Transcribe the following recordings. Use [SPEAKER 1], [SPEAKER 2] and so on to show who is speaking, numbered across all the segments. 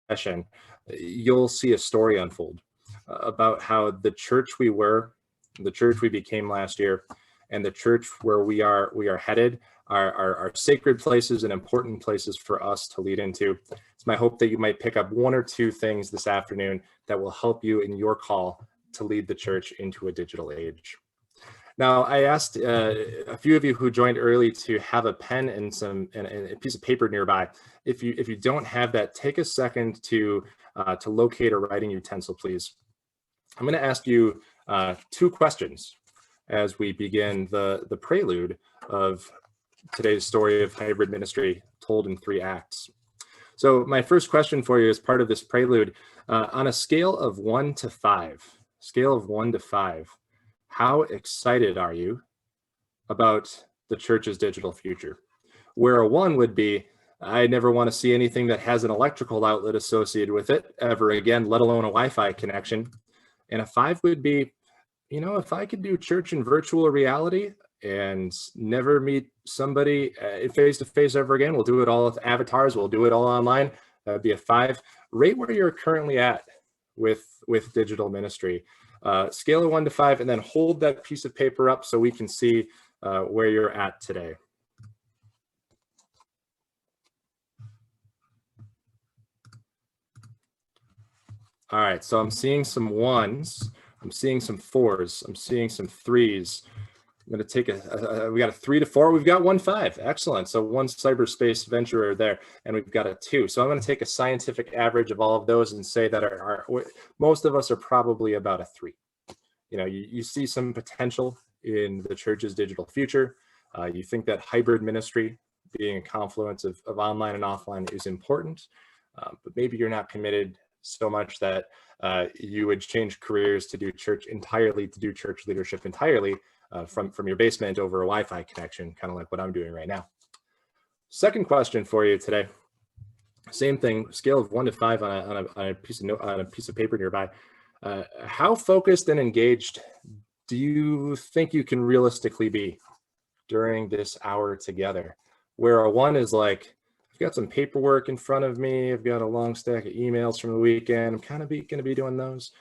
[SPEAKER 1] session, you'll see a story unfold about how the church we were, the church we became last year, and the church where we are headed are sacred places and important places for us to lead into. It's my hope that you might pick up one or two things this afternoon that will help you in your call to lead the church into a digital age. Now, I asked a few of you who joined early to have a pen and a piece of paper nearby. If you don't have that, take a second to locate a writing utensil, please. I'm going to ask you two questions as we begin the prelude of today's story of hybrid ministry told in 3 acts. So my first question for you as part of this prelude, on a scale of 1 to 5, how excited are you about the church's digital future? Where a 1 would be, I never want to see anything that has an electrical outlet associated with it ever again, let alone a Wi-Fi connection. And a 5 would be, you know, if I could do church in virtual reality and never meet somebody face to face ever again, we'll do it all with avatars, we'll do it all online. That'd be a 5. Rate where you're currently at with digital ministry. Scale of 1 to 5, and then hold that piece of paper up so we can see where you're at today. All right, so I'm seeing some 1s, I'm seeing some 4s, I'm seeing some 3s. I'm going to take we got a 3 to 4, we've got 1 5. Excellent. So 1 cyberspace venturer there, and we've got a 2. So I'm going to take a scientific average of all of those and say that most of us are probably about a 3. You know, you see some potential in the church's digital future. You think that hybrid ministry, being a confluence of online and offline, is important, but maybe you're not committed so much that you would change careers to do church leadership entirely from your basement over a Wi-Fi connection, kind of like what I'm doing right now. Second question for you today, same thing, scale of 1 to 5 on a piece of paper nearby. How focused and engaged do you think you can realistically be during this hour together? Where a 1 is like, I've got some paperwork in front of me, I've got a long stack of emails from the weekend, I'm kind of going to be doing those.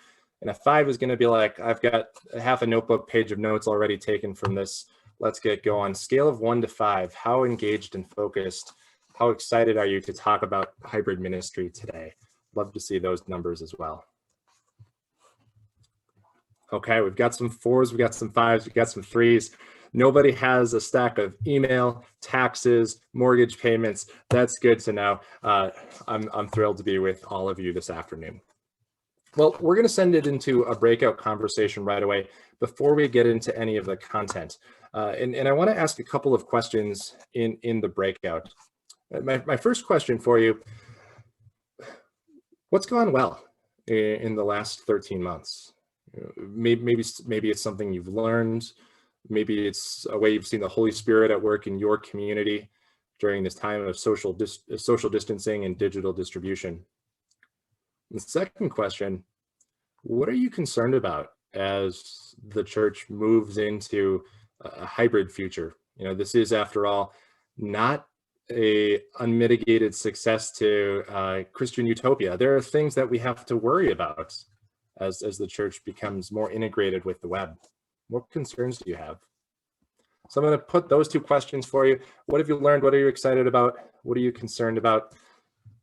[SPEAKER 1] And a 5 is going to be like, I've got half a notebook page of notes already taken from this, let's get going. Scale of 1 to 5, how engaged and focused, how excited are you to talk about hybrid ministry today? Love to see those numbers as well. Okay, we've got some 4s, we've got some 5s, we've got some 3s. Nobody has a stack of email, taxes, mortgage payments. That's good to know. I'm thrilled to be with all of you this afternoon. Well, we're going to send it into a breakout conversation right away before we get into any of the content. And I want to ask a couple of questions in the breakout. My first question for you, what's gone well in the last 13 months? Maybe it's something you've learned. Maybe it's a way you've seen the Holy Spirit at work in your community during this time of social distancing and digital distribution. The second question, what are you concerned about as the church moves into a hybrid future? You know, this is, after all, not a unmitigated success to Christian utopia. There are things that we have to worry about as the church becomes more integrated with the web. What concerns do you have? So I'm going to put those two questions for you. What have you learned? What are you excited about? What are you concerned about?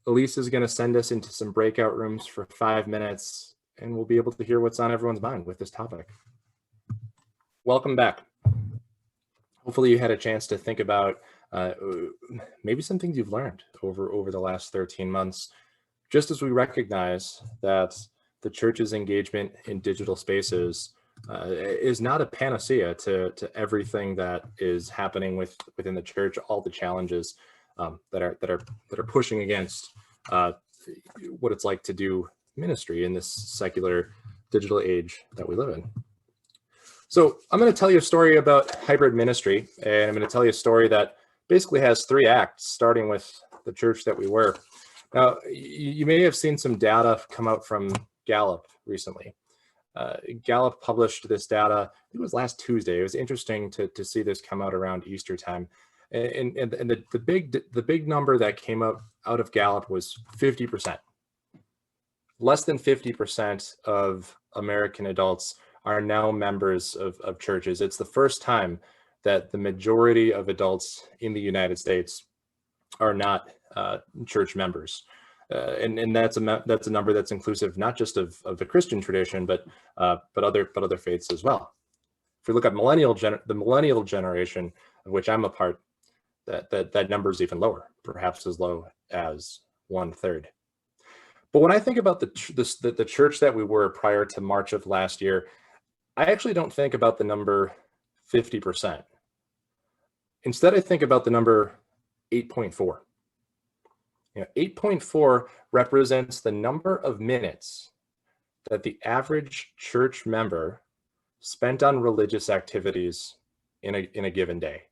[SPEAKER 1] Elise is going to send us into some breakout rooms for 5 minutes, and we'll be able to hear what's on everyone's mind with this topic. Welcome back. Hopefully you had a chance to think about maybe some things you've learned over the last 13 months, just as we recognize that the church's engagement in digital spaces is not a panacea to everything that is happening within the church, all the challenges that are pushing against what it's like to do ministry in this secular digital age that we live in. So I'm going to tell you a story about hybrid ministry, and I'm going to tell you a story that basically has 3 acts, starting with the church that we were. Now, you may have seen some data come out from Gallup recently. Gallup published this data, I think it was last Tuesday. It was interesting to see this come out around Easter time. And the big number that came out of Gallup was 50%. less than 50% of American adults are now members of churches. It's the first time that the majority of adults in the United States are not church members. And that's a number that's inclusive not just of the Christian tradition, but other faiths as well. If we look at the millennial generation, of which I'm a part, that number is even lower, perhaps as low as 1/3. But when I think about the church that we were prior to March of last year, I actually don't think about the number 50%. Instead, I think about the number 8.4. 8.4 represents the number of minutes that the average church member spent on religious activities in a given day.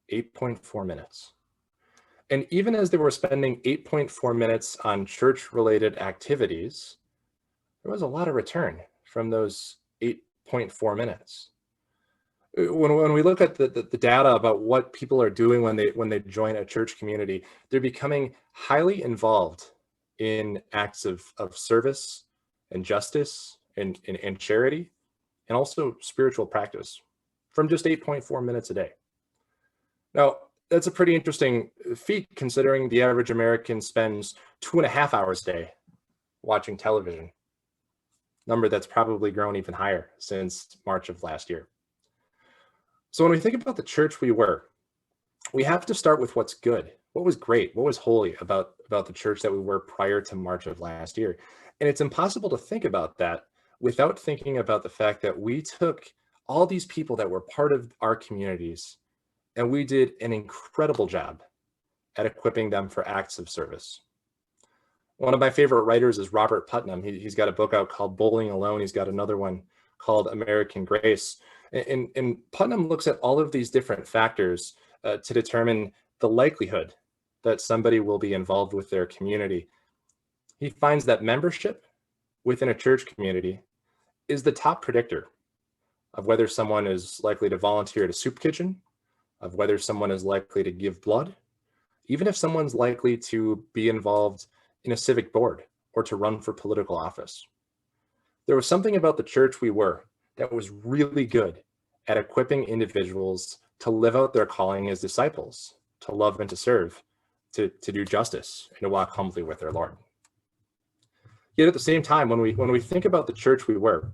[SPEAKER 1] 8.4 minutes. And even as they were spending 8.4 minutes on church-related activities, there was a lot of return from those 8.4 minutes. When we look at the data about what people are doing when they join a church community, they're becoming highly involved in acts of service and justice and charity, and also spiritual practice from just 8.4 minutes a day. Now, that's a pretty interesting feat considering the average American spends 2.5 hours a day watching television, number that's probably grown even higher since March of last year. So when we think about the church we were, we have to start with what's good. What was great? What was holy about the church that we were prior to March of last year? And it's impossible to think about that without thinking about the fact that we took all these people that were part of our communities and we did an incredible job at equipping them for acts of service. One of my favorite writers is Robert Putnam. He's got a book out called Bowling Alone. He's got another one called American Grace. And Putnam looks at all of these different factors to determine the likelihood that somebody will be involved with their community. He finds that membership within a church community is the top predictor of whether someone is likely to volunteer at a soup kitchen, of whether someone is likely to give blood, even if someone's likely to be involved in a civic board or to run for political office. There was something about the church we were that was really good at equipping individuals to live out their calling as disciples, to love and to serve, to do justice, and to walk humbly with their Lord. Yet at the same time, when we think about the church we were,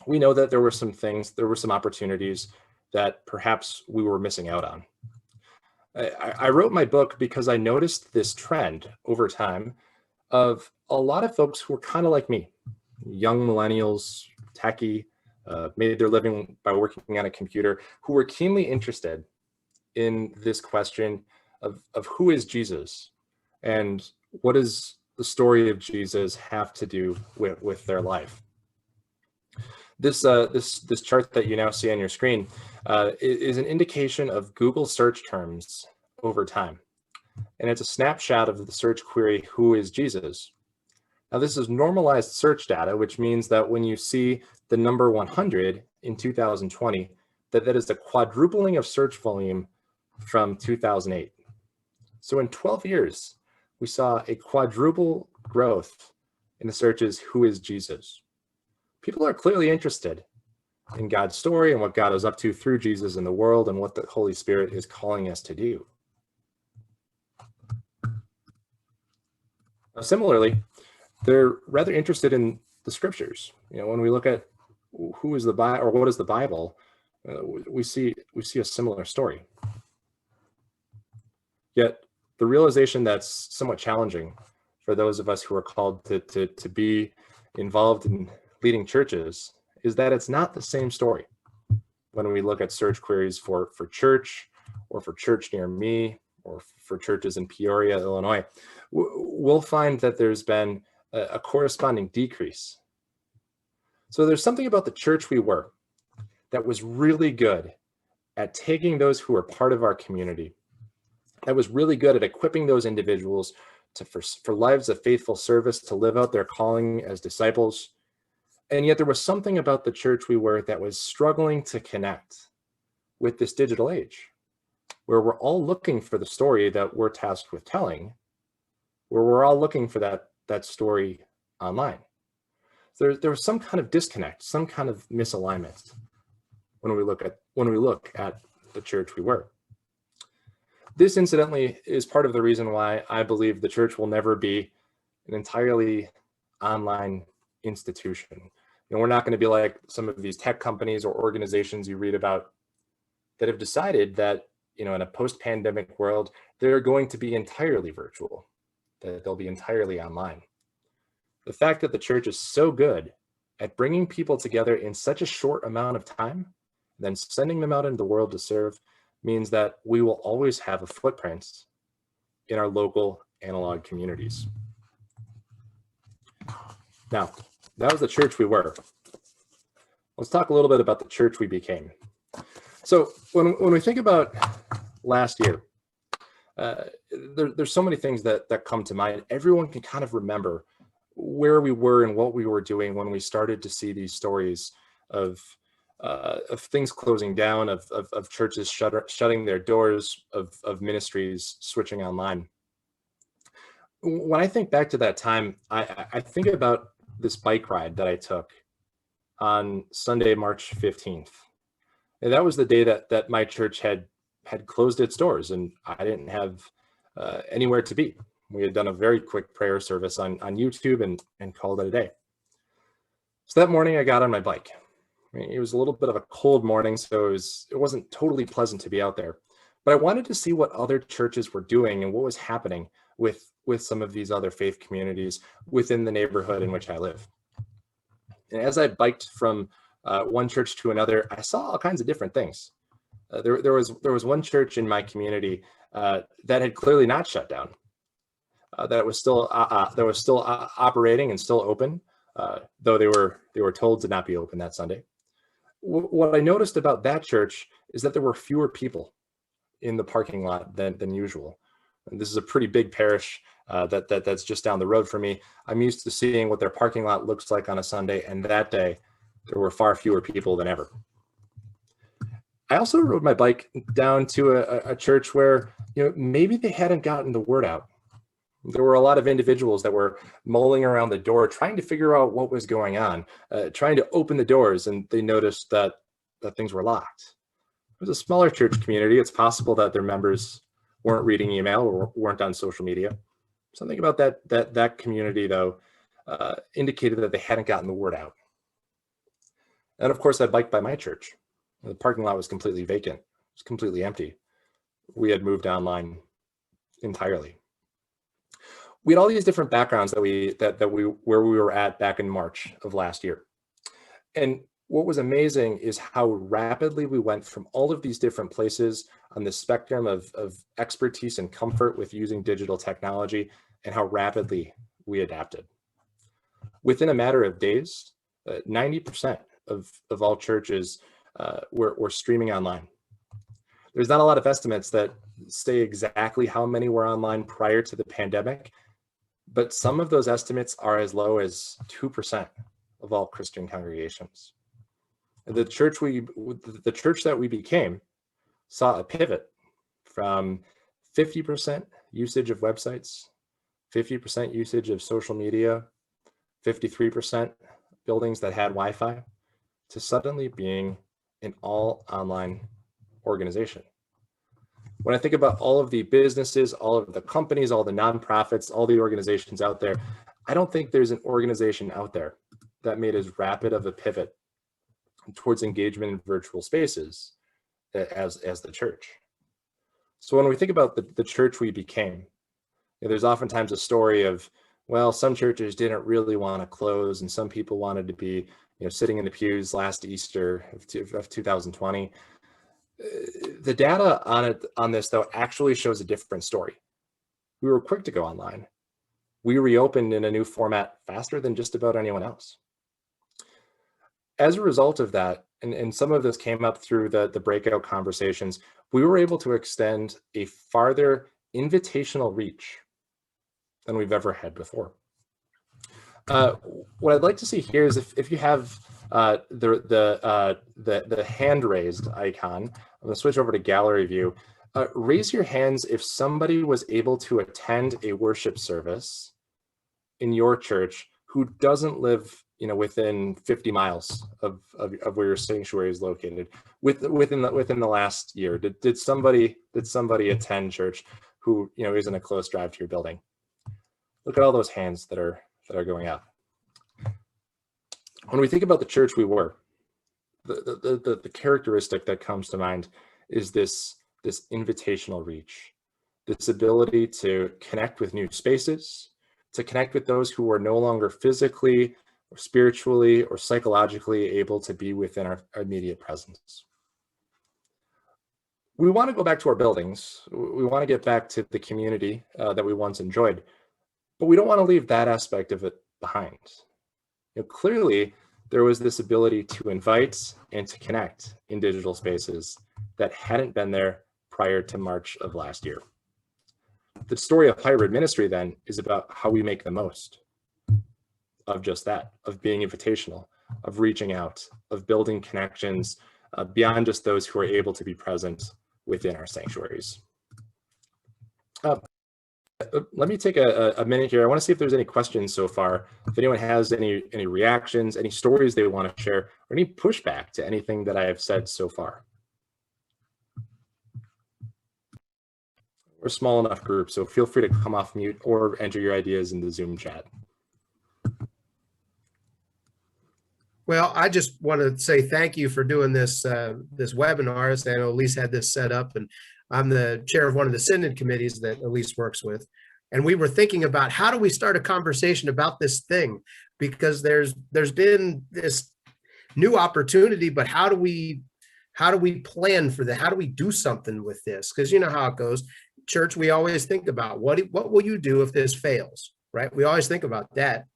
[SPEAKER 1] we know that there were some opportunities that perhaps we were missing out on. I wrote my book because I noticed this trend over time of a lot of folks who were kind of like me, young millennials, techie, made their living by working on a computer, who were keenly interested in this question of who is Jesus and what does the story of Jesus have to do with their life. This chart that you now see on your screen is an indication of Google search terms over time. And it's a snapshot of the search query, who is Jesus? Now, this is normalized search data, which means that when you see the number 100 in 2020, that is a quadrupling of search volume from 2008. So in 12 years, we saw a quadruple growth in the searches, who is Jesus? People are clearly interested in God's story and what God is up to through Jesus in the world and what the Holy Spirit is calling us to do. Now, similarly, they're rather interested in the scriptures. When we look at who is the Bible or what is the Bible, we see a similar story. Yet the realization that's somewhat challenging for those of us who are called to be involved in leading churches is that it's not the same story. When we look at search queries for church or for church near me or for churches in Peoria, Illinois, we'll find that there's been a corresponding decrease. So there's something about the church we were that was really good at taking those who were part of our community, that was really good at equipping those individuals for lives of faithful service, to live out their calling as disciples. And yet there was something about the church we were that was struggling to connect with this digital age, where we're all looking for the story that we're tasked with telling, where we're all looking for that story online. There was some kind of disconnect, some kind of misalignment when we look at the church we were. This, incidentally, is part of the reason why I believe the church will never be an entirely online institution. We're not going to be like some of these tech companies or organizations you read about that have decided that, in a post-pandemic world, they're going to be entirely virtual, that they'll be entirely online. The fact that the church is so good at bringing people together in such a short amount of time, then sending them out into the world to serve, means that we will always have a footprint in our local analog communities. Now, that was the church we were. Let's talk a little bit about the church we became. So when we think about last year, there's so many things that come to mind. Everyone can kind of remember where we were and what we were doing when we started to see these stories of things closing down, of churches shutting their doors, of ministries switching online. When I think back to that time, I think about this bike ride that I took on Sunday, March 15th. And that was the day that my church had closed its doors, and I didn't have anywhere to be. We had done a very quick prayer service on YouTube and called it a day. So that morning I got on my bike. It was a little bit of a cold morning, so it wasn't totally pleasant to be out there. But I wanted to see what other churches were doing and what was happening with some of these other faith communities within the neighborhood in which I live. And as I biked from one church to another, I saw all kinds of different things. There was one church in my community that had clearly not shut down, that was still operating and still open, though they were told to not be open that Sunday. What I noticed about that church is that there were fewer people in the parking lot than usual. And this is a pretty big parish that's just down the road from me. I'm used to seeing what their parking lot looks like on a Sunday, and that day there were far fewer people than ever. I also rode my bike down to a church where maybe they hadn't gotten the word out. There were a lot of individuals that were mulling around the door, trying to figure out what was going on, trying to open the doors, and they noticed that things were locked. It was a smaller church community. It's possible that their members weren't reading email or weren't on social media. Something about that community, though, indicated that they hadn't gotten the word out. And of course, I biked by my church. The parking lot was completely vacant. It was completely empty. We had moved online entirely. We had all these different backgrounds where we were at back in March of last year. And what was amazing is how rapidly we went from all of these different places on the spectrum of expertise and comfort with using digital technology, and how rapidly we adapted. Within a matter of days, 90% of all churches were streaming online. There's not a lot of estimates that say exactly how many were online prior to the pandemic, but some of those estimates are as low as 2% of all Christian congregations. The church that we became saw a pivot from 50% usage of websites, 50% usage of social media, 53% buildings that had Wi-Fi, to suddenly being an all online organization. When I think about all of the businesses, all of the companies, all the nonprofits, all the organizations out there, I don't think there's an organization out there that made as rapid of a pivot towards engagement in virtual spaces as the church. So when we think about the church we became, there's oftentimes a story of, well, some churches didn't really want to close, and some people wanted to be, sitting in the pews last Easter of 2020. The data on this, though, actually shows a different story. We were quick to go online. We reopened in a new format faster than just about anyone else. As a result of that, and some of this came up through the breakout conversations, we were able to extend a farther invitational reach than we've ever had before. What I'd like to see here is if you have the hand raised icon, I'm going to switch over to gallery view. Raise your hands if somebody was able to attend a worship service in your church who doesn't live, within 50 miles of where your sanctuary is located within the last year? Did somebody attend church who, isn't a close drive to your building? Look at all those hands that are going up. When we think about the church we were, the characteristic that comes to mind is this invitational reach, this ability to connect with new spaces, to connect with those who are no longer physically or spiritually or psychologically able to be within our immediate presence. We want to go back to our buildings. We want to get back to the community that we once enjoyed, but we don't want to leave that aspect of it behind. Clearly, there was this ability to invite and to connect in digital spaces that hadn't been there prior to March of last year. The story of hybrid ministry then is about how we make the most of just that, of being invitational, of reaching out, of building connections beyond just those who are able to be present within our sanctuaries. Let me take a minute here. I want to see if there's any questions so far. If anyone has any reactions, any stories they want to share, or any pushback to anything that I have said so far. We're a small enough group, so feel free to come off mute or enter your ideas in the Zoom chat.
[SPEAKER 2] Well, I just want to say thank you for doing this this webinar. As I know Elise had this set up, and I'm the chair of one of the Synod committees that Elise works with. And we were thinking about how do we start a conversation about this thing? Because there's been this new opportunity, but how do we plan for that? How do we do something with this? Because you know how it goes. Church, we always think about what will you do if this fails, right? We always think about that.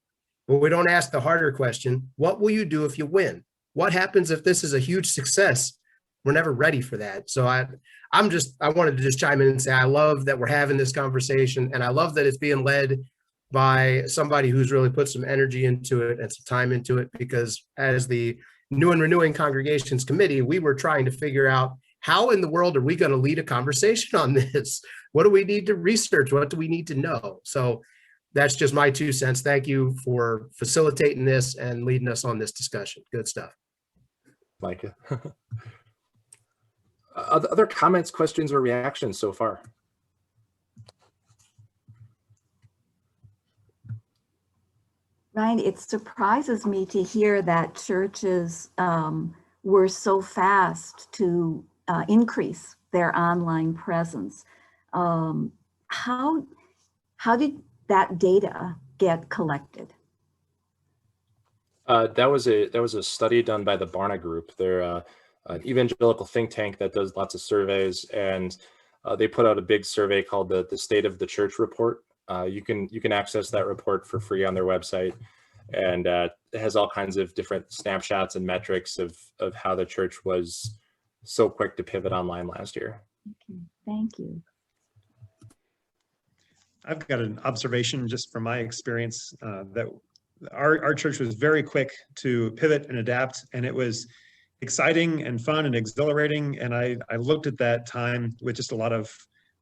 [SPEAKER 2] But we don't ask the harder question, what will you do if you win? What happens if this is a huge success? We're never ready for that. So I wanted to just chime in and say, I love that we're having this conversation, and I love that it's being led by somebody who's really put some energy into it and some time into it, because as the New and Renewing Congregations Committee, we were trying to figure out how in the world are we going to lead a conversation on this? What do we need to research? What do we need to know? So that's just my 2 cents. Thank you for facilitating this and leading us on this discussion. Good stuff.
[SPEAKER 1] Micah. Other comments, questions, or reactions so far?
[SPEAKER 3] Ryan, it surprises me to hear that churches were so fast to increase their online presence. How did that data get collected?
[SPEAKER 1] That was a study done by the Barna Group. They're an evangelical think tank that does lots of surveys, and they put out a big survey called the State of the Church Report. You can access that report for free on their website, and it has all kinds of different snapshots and metrics of how the church was so quick to pivot online last year.
[SPEAKER 3] Okay, thank you.
[SPEAKER 4] I've got an observation just from my experience that our church was very quick to pivot and adapt, and it was exciting and fun and exhilarating. And I looked at that time with just a lot of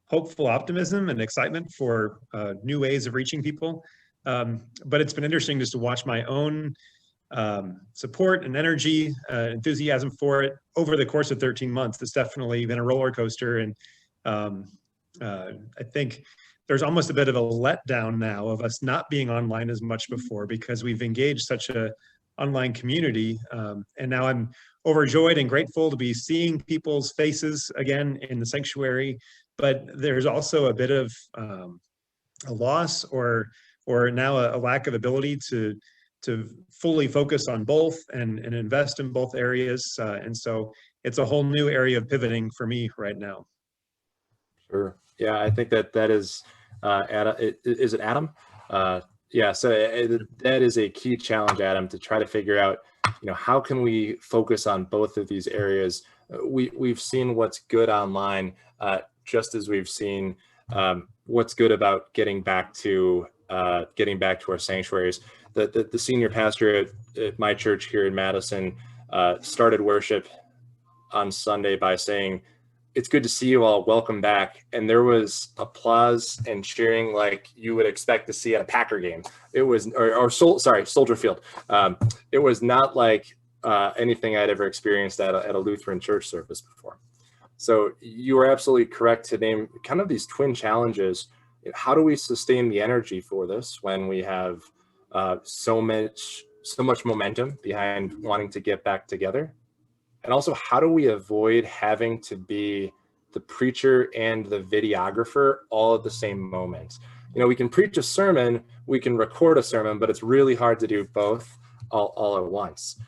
[SPEAKER 4] hopeful optimism and excitement for new ways of reaching people. But it's been interesting just to watch my own support and energy, enthusiasm for it over the course of 13 months. It's definitely been a roller coaster. And I think there's almost a bit of a letdown now of us not being online as much before, because we've engaged such a online community. And now I'm overjoyed and grateful to be seeing people's faces again in the sanctuary. But there's also a bit of a loss or now a lack of ability to fully focus on both and invest in both areas. And so it's a whole new area of pivoting for me right now.
[SPEAKER 1] Sure. Yeah, I think that is, Adam, is it Adam? Yeah, so that is a key challenge, Adam, to try to figure out, how can we focus on both of these areas? We've seen what's good online, just as we've seen what's good about getting back to our sanctuaries. The senior pastor at my church here in Madison started worship on Sunday by saying, it's good to see you all. Welcome back. And there was applause and cheering like you would expect to see at a Packer game. It was, Soldier Field. It was not like anything I'd ever experienced at a Lutheran church service before. So you are absolutely correct to name kind of these twin challenges. How do we sustain the energy for this when we have so much momentum behind wanting to get back together? And also, how do we avoid having to be the preacher and the videographer all at the same moment? We can preach a sermon, we can record a sermon, but it's really hard to do both all at once.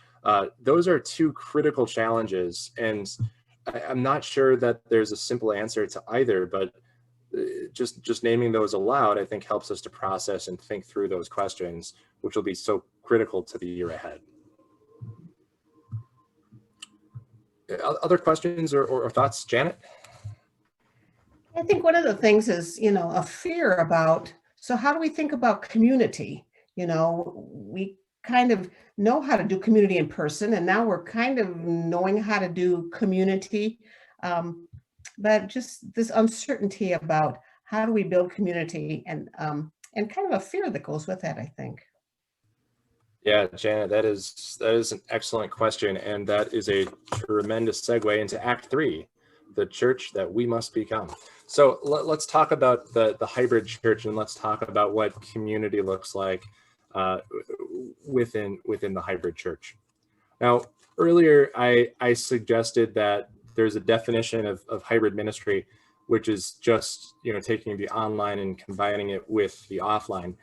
[SPEAKER 1] Those are two critical challenges, and I'm not sure that there's a simple answer to either, but just naming those aloud, I think, helps us to process and think through those questions, which will be so critical to the year ahead. Other questions or thoughts, Janet?
[SPEAKER 5] I think one of the things is, a fear about, so how do we think about community? We kind of know how to do community in person, and now we're kind of knowing how to do community. But just this uncertainty about how do we build community, and kind of a fear that goes with that, I think.
[SPEAKER 1] Yeah, Janet, that is an excellent question, and that is a tremendous segue into Act 3, the church that we must become. So let's talk about the hybrid church, and let's talk about what community looks like within the hybrid church. Now, earlier I suggested that there's a definition of hybrid ministry, which is just taking the online and combining it with the offline.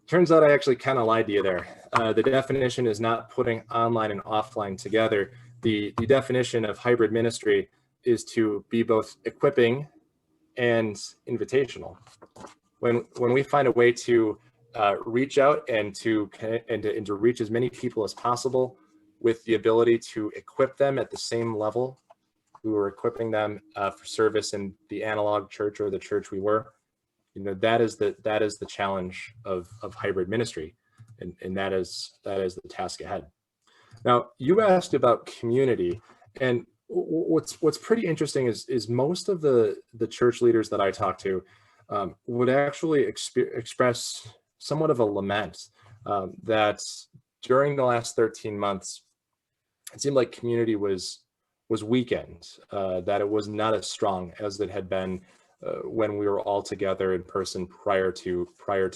[SPEAKER 1] Turns out I actually kind of lied to you there. The definition is not putting online and offline together. The definition of hybrid ministry is to be both equipping and invitational. When we find a way to reach out and to reach as many people as possible with the ability to equip them at the same level we were equipping them for service in the analog church or the church we were, that is the challenge of hybrid ministry, and that is the task ahead. Now, you asked about community, and what's pretty interesting is most of the church leaders that I talk to would actually express somewhat of a lament that during the last 13 months, it seemed like community was weakened, that it was not as strong as it had been when we were all together in person prior to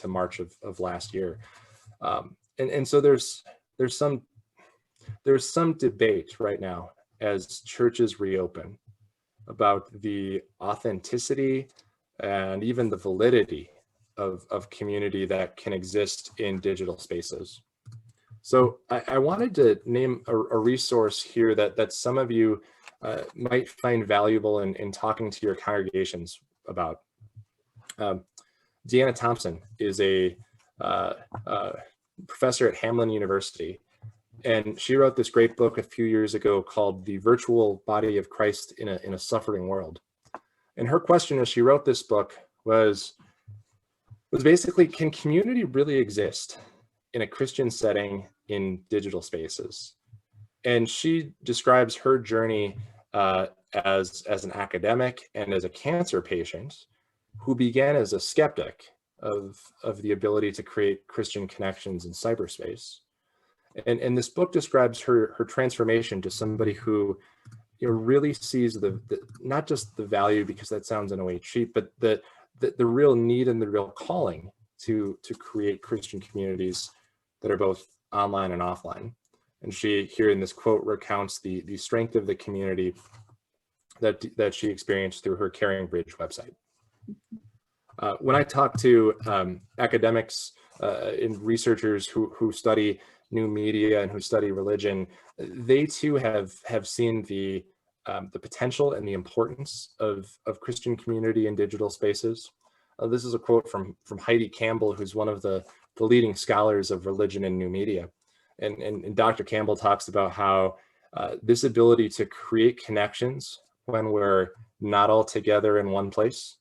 [SPEAKER 1] March of last year. And so there's some debate right now as churches reopen about the authenticity and even the validity of community that can exist in digital spaces. So I wanted to name a resource here that some of you might find valuable in talking to your congregations about. Deanna Thompson is a professor at Hamline University, and she wrote this great book a few years ago called The Virtual Body of Christ in a Suffering World. And her question as she wrote this book was basically, can community really exist in a Christian setting in digital spaces? And she describes her journey as an academic and as a cancer patient who began as a skeptic of the ability to create Christian connections in cyberspace. And this book describes her transformation to somebody who really sees the not just the value, because that sounds in a way cheap, but the real need and the real calling to create Christian communities that are both online and offline. And she, here in this quote, recounts the strength of the community that she experienced through her Caring Bridge website. When I talk to academics and researchers who study new media and who study religion, they too have seen the potential and the importance of Christian community in digital spaces. This is a quote from Heidi Campbell, who's one of the leading scholars of religion and new media. And Dr. Campbell talks about how this ability to create connections when we're not all together in one place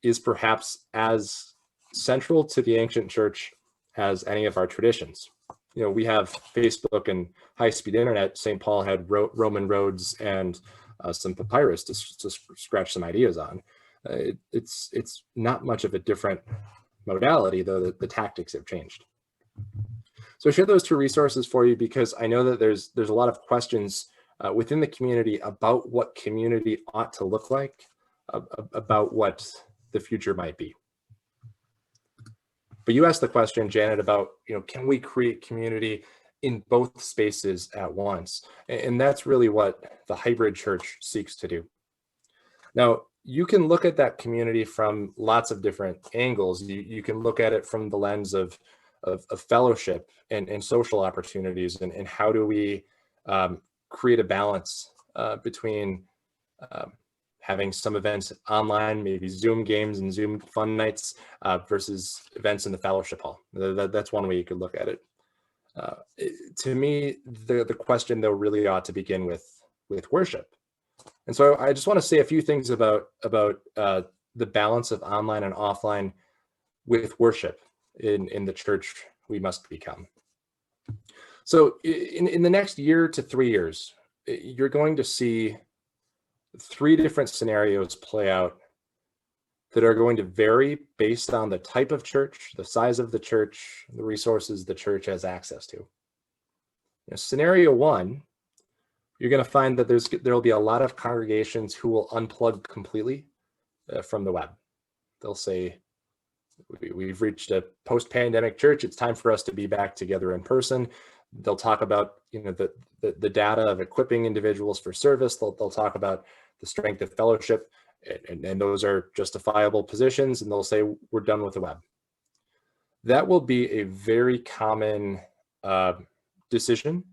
[SPEAKER 1] is perhaps as central to the ancient church as any of our traditions. We have Facebook and high-speed internet. St. Paul had Roman roads and some papyrus to scratch some ideas on. It's not much of a different modality, though the tactics have changed. So I share those two resources for you because I know that there's a lot of questions within the community about what community ought to look like, about what the future might be. But you asked the question, Janet, about, can we create community in both spaces at once? And that's really what the hybrid church seeks to do. Now, you can look at that community from lots of different angles. You can look at it from the lens of fellowship and social opportunities, and how do we create a balance between having some events online, maybe Zoom games and Zoom fun nights, versus events in the fellowship hall. That's one way you could look at it. To me, the question though really ought to begin with worship. And so I just want to say a few things about the balance of online and offline with worship in the church we must become. So in the next year to 3 years, you're going to see 3 different scenarios play out that are going to vary based on the type of church, the size of the church, the resources the church has access to. Scenario 1, you're going to find that there will be a lot of congregations who will unplug completely from the web. They'll say, we've reached a post-pandemic church. It's time for us to be back together in person. They'll talk about the data of equipping individuals for service. They'll talk about the strength of fellowship, and those are justifiable positions. And they'll say, we're done with the web. That will be a very common decision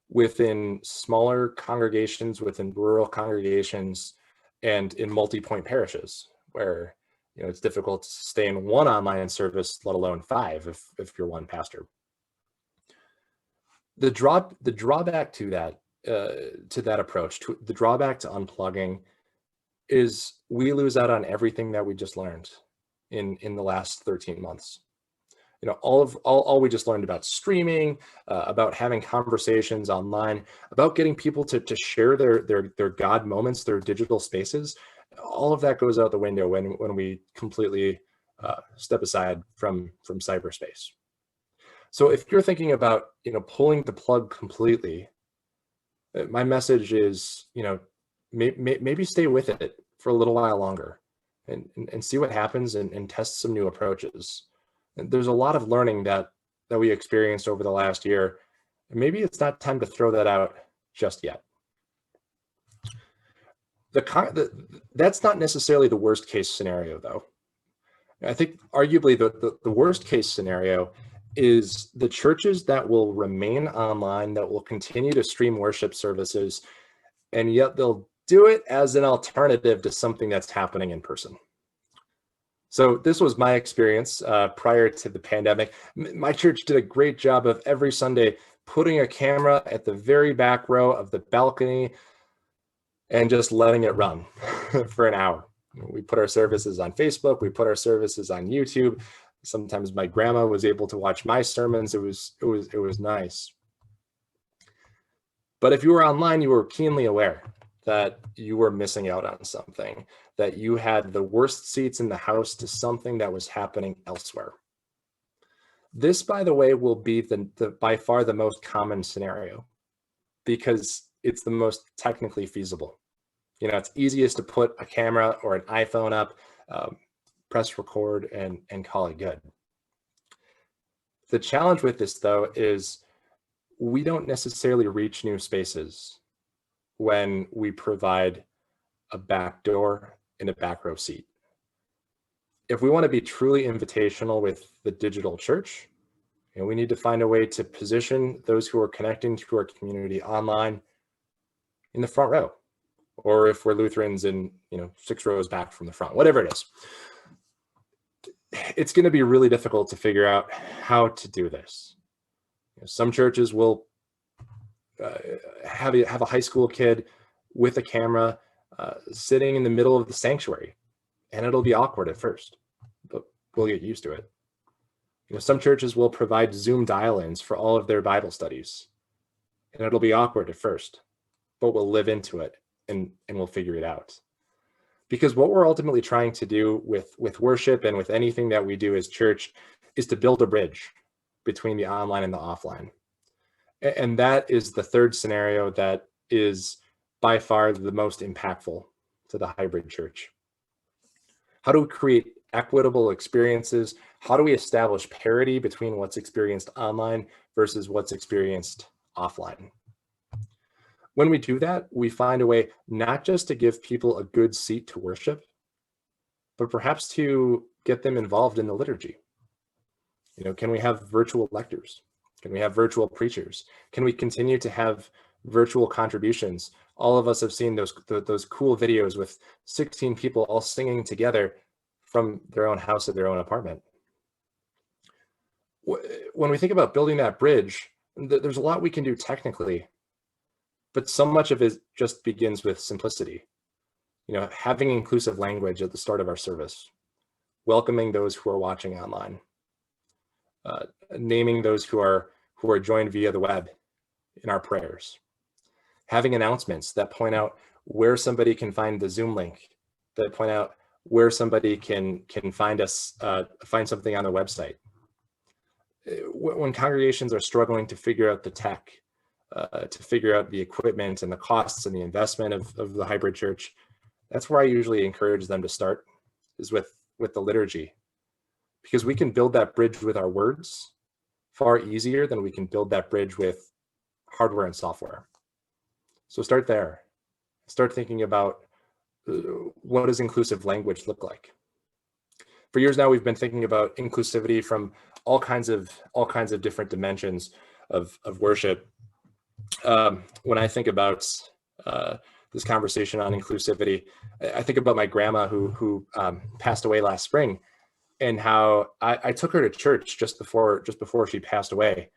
[SPEAKER 1] within smaller congregations, within rural congregations, and in multi-point parishes, where it's difficult to sustain one online service, let alone 5 if you're one pastor. The drawback to that approach, the drawback to unplugging, is we lose out on everything that we just learned in the last 13 months. All we just learned about streaming, about having conversations online, about getting people to share their God moments, their digital spaces. All of that goes out the window when we completely step aside from cyberspace. So if you're thinking about pulling the plug completely, my message is maybe stay with it for a little while longer and see what happens and test some new approaches. And there's a lot of learning that we experienced over the last year. And maybe it's not time to throw that out just yet. That's not necessarily the worst case scenario, though. I think arguably the worst case scenario is the churches that will remain online, that will continue to stream worship services, and yet they'll do it as an alternative to something that's happening in person. So this was my experience prior to the pandemic. My church did a great job of every Sunday putting a camera at the very back row of the balcony and just letting it run for an hour. We put our services on Facebook. We put our services on YouTube. Sometimes my grandma was able to watch my sermons. It was nice. But if you were online, you were keenly aware that you were missing out on something, that you had the worst seats in the house to something that was happening elsewhere. This, by the way, will be by far the most common scenario because it's the most technically feasible. It's easiest to put a camera or an iPhone up, press record, and call it good. The challenge with this, though, is we don't necessarily reach new spaces when we provide a back door and a back row seat. If we want to be truly invitational with the digital church, we need to find a way to position those who are connecting to our community online in the front row, or if we're Lutherans in 6 rows back from the front, whatever it is. It's going to be really difficult to figure out how to do this. Some churches will have a high school kid with a camera sitting in the middle of the sanctuary, and it'll be awkward at first, but we'll get used to it. Some churches will provide Zoom dial-ins for all of their Bible studies, and it'll be awkward at first, but we'll live into it and we'll figure it out. Because what we're ultimately trying to do with worship and with anything that we do as church is to build a bridge between the online and the offline. And that is the third scenario that is by far the most impactful to the hybrid church. How do we create equitable experiences? How do we establish parity between what's experienced online versus what's experienced offline? When we do that, we find a way not just to give people a good seat to worship, but perhaps to get them involved in the liturgy. Can we have virtual lectors? Can we have virtual preachers? Can we continue to have virtual contributions? All of us have seen those cool videos with 16 people all singing together from their own house or their own apartment. When we think about building that bridge, there's a lot we can do technically, but so much of it just begins with simplicity. Having inclusive language at the start of our service, welcoming those who are watching online, naming those who are joined via the web in our prayers, having announcements that point out where somebody can find the Zoom link, that point out where somebody can find us, find something on the website. When congregations are struggling to figure out the tech, to figure out the equipment and the costs and the investment of the hybrid church, that's where I usually encourage them to start, is with the liturgy, because we can build that bridge with our words far easier than we can build that bridge with hardware and software. So start there. Start thinking about what does inclusive language look like? For years now, we've been thinking about inclusivity from all kinds of different dimensions of worship. When I think about this conversation on inclusivity, I think about my grandma who passed away last spring, and how I took her to church just before she passed away,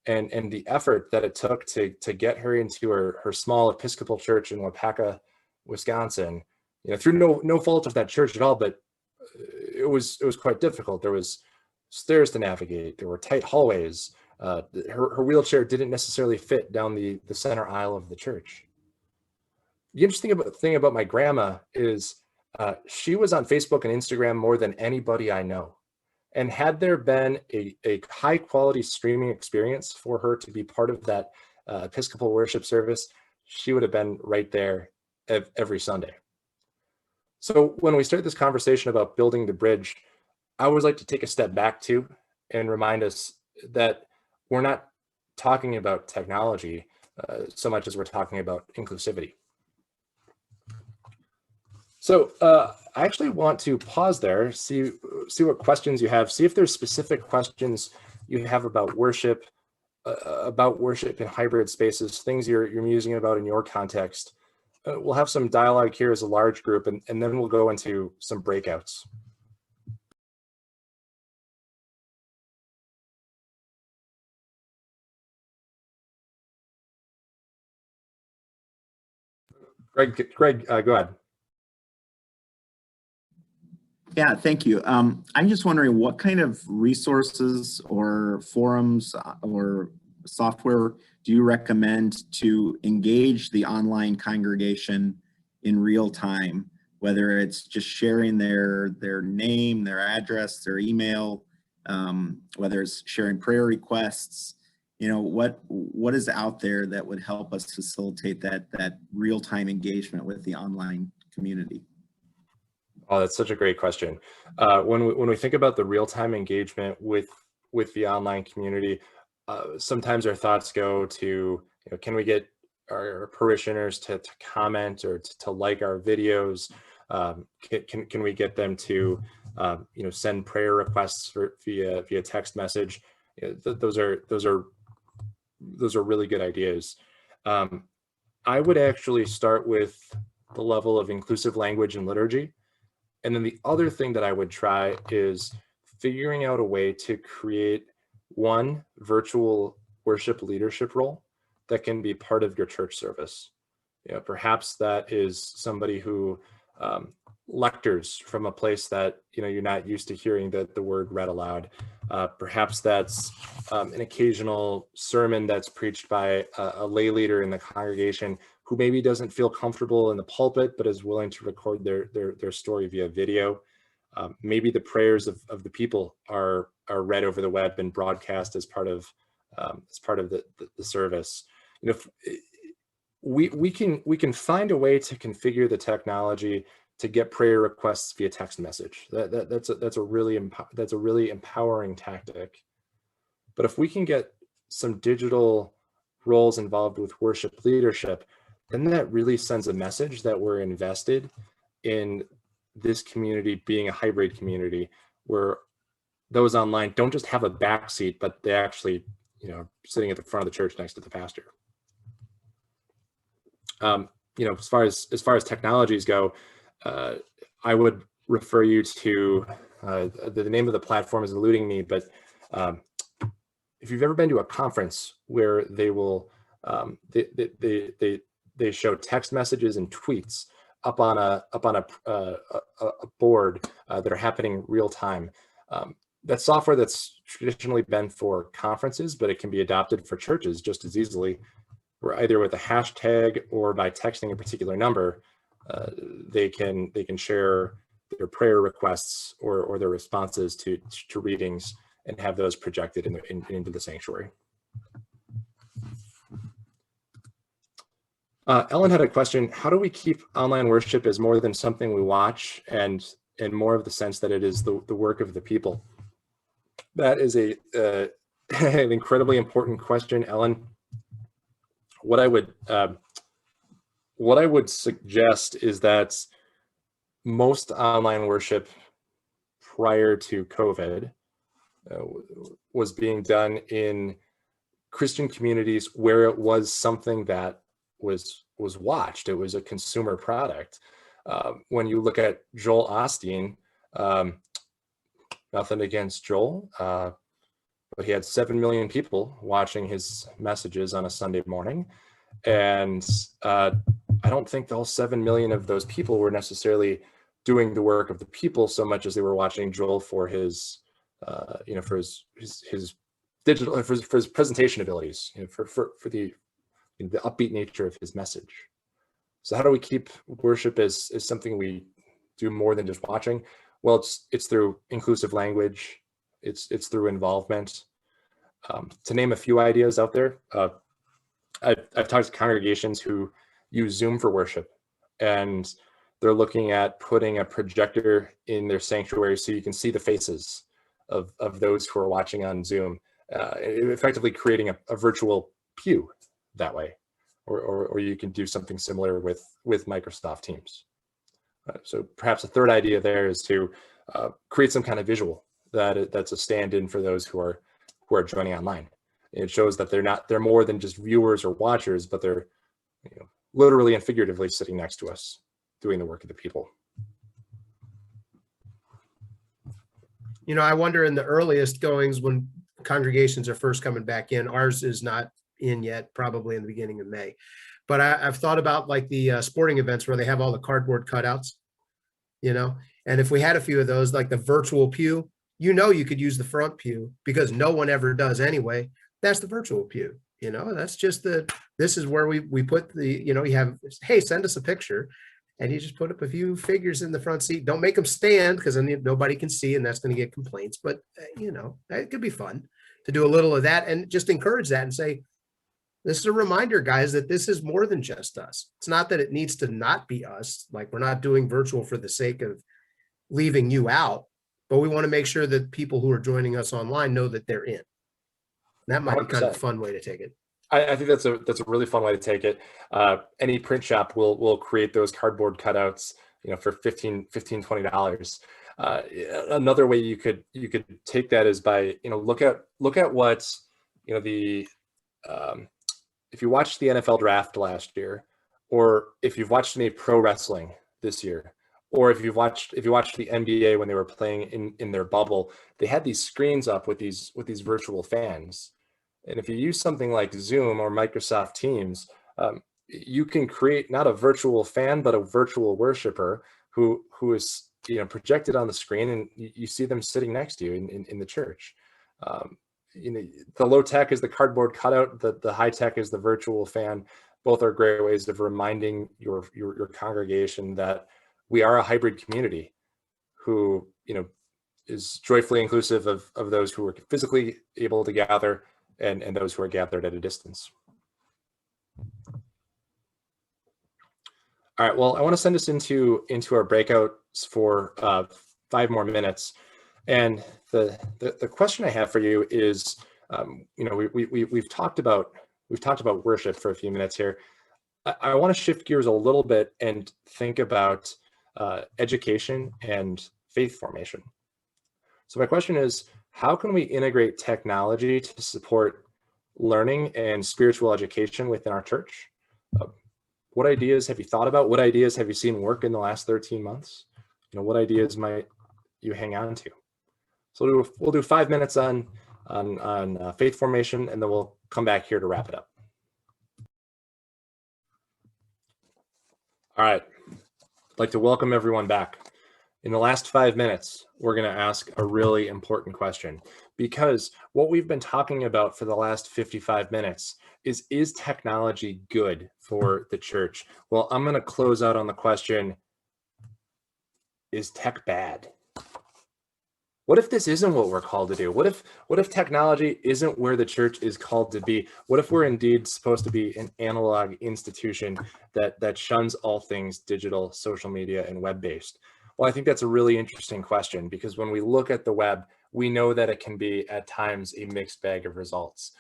[SPEAKER 1] and the effort that it took to get her into her small Episcopal church in Wapaka, Wisconsin, through no fault of that church at all, but it was quite difficult. There was stairs to navigate. There were tight hallways. Her wheelchair didn't necessarily fit down the center aisle of the church. The interesting thing about my grandma is she was on Facebook and Instagram more than anybody I know. And had there been a high quality streaming experience for her to be part of that Episcopal worship service, she would have been right there every Sunday. So when we start this conversation about building the bridge, I always like to take a step back too and remind us that we're not talking about technology so much as we're talking about inclusivity. So I actually want to pause there, see what questions you have, see if there's specific questions you have about worship in hybrid spaces, things you're musing about in your context. We'll have some dialogue here as a large group, and then we'll go into some breakouts. Greg, go ahead.
[SPEAKER 6] Yeah, thank you. I'm just wondering what kind of resources or forums or software do you recommend to engage the online congregation in real time, whether it's just sharing their name, their address, their email, whether it's sharing prayer requests, what is out there that would help us facilitate that real-time engagement with the online community?
[SPEAKER 1] Oh, that's such a great question. When we think about the real-time engagement with the online community, sometimes our thoughts go to, can we get our parishioners to comment or to like our videos? Can we get them to send prayer requests via text message? Those are really good ideas. I would actually start with the level of inclusive language and liturgy. And then the other thing that I would try is figuring out a way to create one virtual worship leadership role that can be part of your church service. Perhaps that is somebody who lectors from a place that you're not used to hearing the word read aloud. Perhaps that's an occasional sermon that's preached by a lay leader in the congregation who maybe doesn't feel comfortable in the pulpit, but is willing to record their story via video. Maybe the prayers of the people are read over the web and broadcast as part of the service. You know, we can find a way to configure the technology to get prayer requests via text message. That's a really empowering tactic. But if we can get some digital roles involved with worship leadership, then that really sends a message that we're invested in this community being a hybrid community where those online don't just have a backseat, but they actually, you know, sitting at the front of the church next to the pastor. You know, as far as technologies go, I would refer you to the name of the platform is eluding me, but if you've ever been to a conference where they will they show text messages and tweets up on a board that are happening real time. That software that's traditionally been for conferences, but it can be adopted for churches just as easily, where either with a hashtag or by texting a particular number, they can share their prayer requests or their responses to readings and have those projected into the sanctuary. Ellen had a question: how do we keep online worship as more than something we watch and more of the sense that it is the work of the people? That is an incredibly important question, Ellen. What I would suggest is that most online worship prior to COVID was being done in Christian communities where it was something that was watched. It was a consumer product. When you look at Joel Osteen, nothing against Joel, but he had 7 million people watching his messages on a Sunday morning. And I don't think all 7 million of those people were necessarily doing the work of the people so much as they were watching Joel for his, you know, for his digital, for his presentation abilities, you know, for the upbeat nature of his message. So how do we keep worship as something we do more than just watching? Well, it's through inclusive language. It's through involvement. To name a few ideas out there, I've talked to congregations who use Zoom for worship, and they're looking at putting a projector in their sanctuary so you can see the faces of those who are watching on Zoom, effectively creating a virtual pew that way, or you can do something similar with Microsoft Teams. So perhaps a third idea there is to create some kind of visual that's a stand-in for those who are joining online. It shows that they're more than just viewers or watchers, but they're, you know, literally and figuratively sitting next to us doing the work of the people.
[SPEAKER 2] You know, I wonder in the earliest goings when congregations are first coming back in, ours is not in yet, probably in the beginning of May. But I've thought about like the sporting events where they have all the cardboard cutouts, you know, and if we had a few of those, like the virtual pew, you know, you could use the front pew because no one ever does anyway. That's the virtual pew, you know, that's just this is where we put the, you know, you have, hey, send us a picture. And you just put up a few figures in the front seat. Don't make them stand because then nobody can see and that's going to get complaints. But, you know, it could be fun to do a little of that and just encourage that and say, this is a reminder, guys, that this is more than just us. It's not that it needs to not be us. Like, we're not doing virtual for the sake of leaving you out, but we want to make sure that people who are joining us online know that they're in. And that might be kind of a fun way to take it.
[SPEAKER 1] I think that's a really fun way to take it. Any print shop will create those cardboard cutouts, you know, for $15-$20. Another way you could take that is by, you know, look at what, you know, if you watched the NFL draft last year, or if you've watched any pro wrestling this year, or if you watched the NBA when they were playing in their bubble, they had these screens up with these virtual fans. And if you use something like Zoom or Microsoft Teams, you can create not a virtual fan, but a virtual worshiper who is, you know, projected on the screen, and you see them sitting next to you in the church. You know, the low tech is the cardboard cutout, the high tech is the virtual fan. Both are great ways of reminding your congregation that we are a hybrid community who, is joyfully inclusive of those who are physically able to gather and those who are gathered at a distance. All right, well, I want to send us into our breakouts for 5 more minutes. And the question I have for you is, we've talked about worship for a few minutes here. I want to shift gears a little bit and think about education and faith formation. So my question is, how can we integrate technology to support learning and spiritual education within our church? What ideas have you thought about? What ideas have you seen work in the last 13 months? What ideas might you hang on to? So we'll do 5 minutes on faith formation, and then we'll come back here to wrap it up. All right, I'd like to welcome everyone back. In the last 5 minutes, we're going to ask a really important question, because what we've been talking about for the last 55 minutes is technology good for the church? Well, I'm going to close out on the question, is tech bad? What if this isn't what we're called to do? What if technology isn't where the church is called to be? What if we're indeed supposed to be an analog institution that shuns all things digital, social media, and web-based? Well, I think that's a really interesting question, because when we look at the web, we know that it can be at times a mixed bag of results.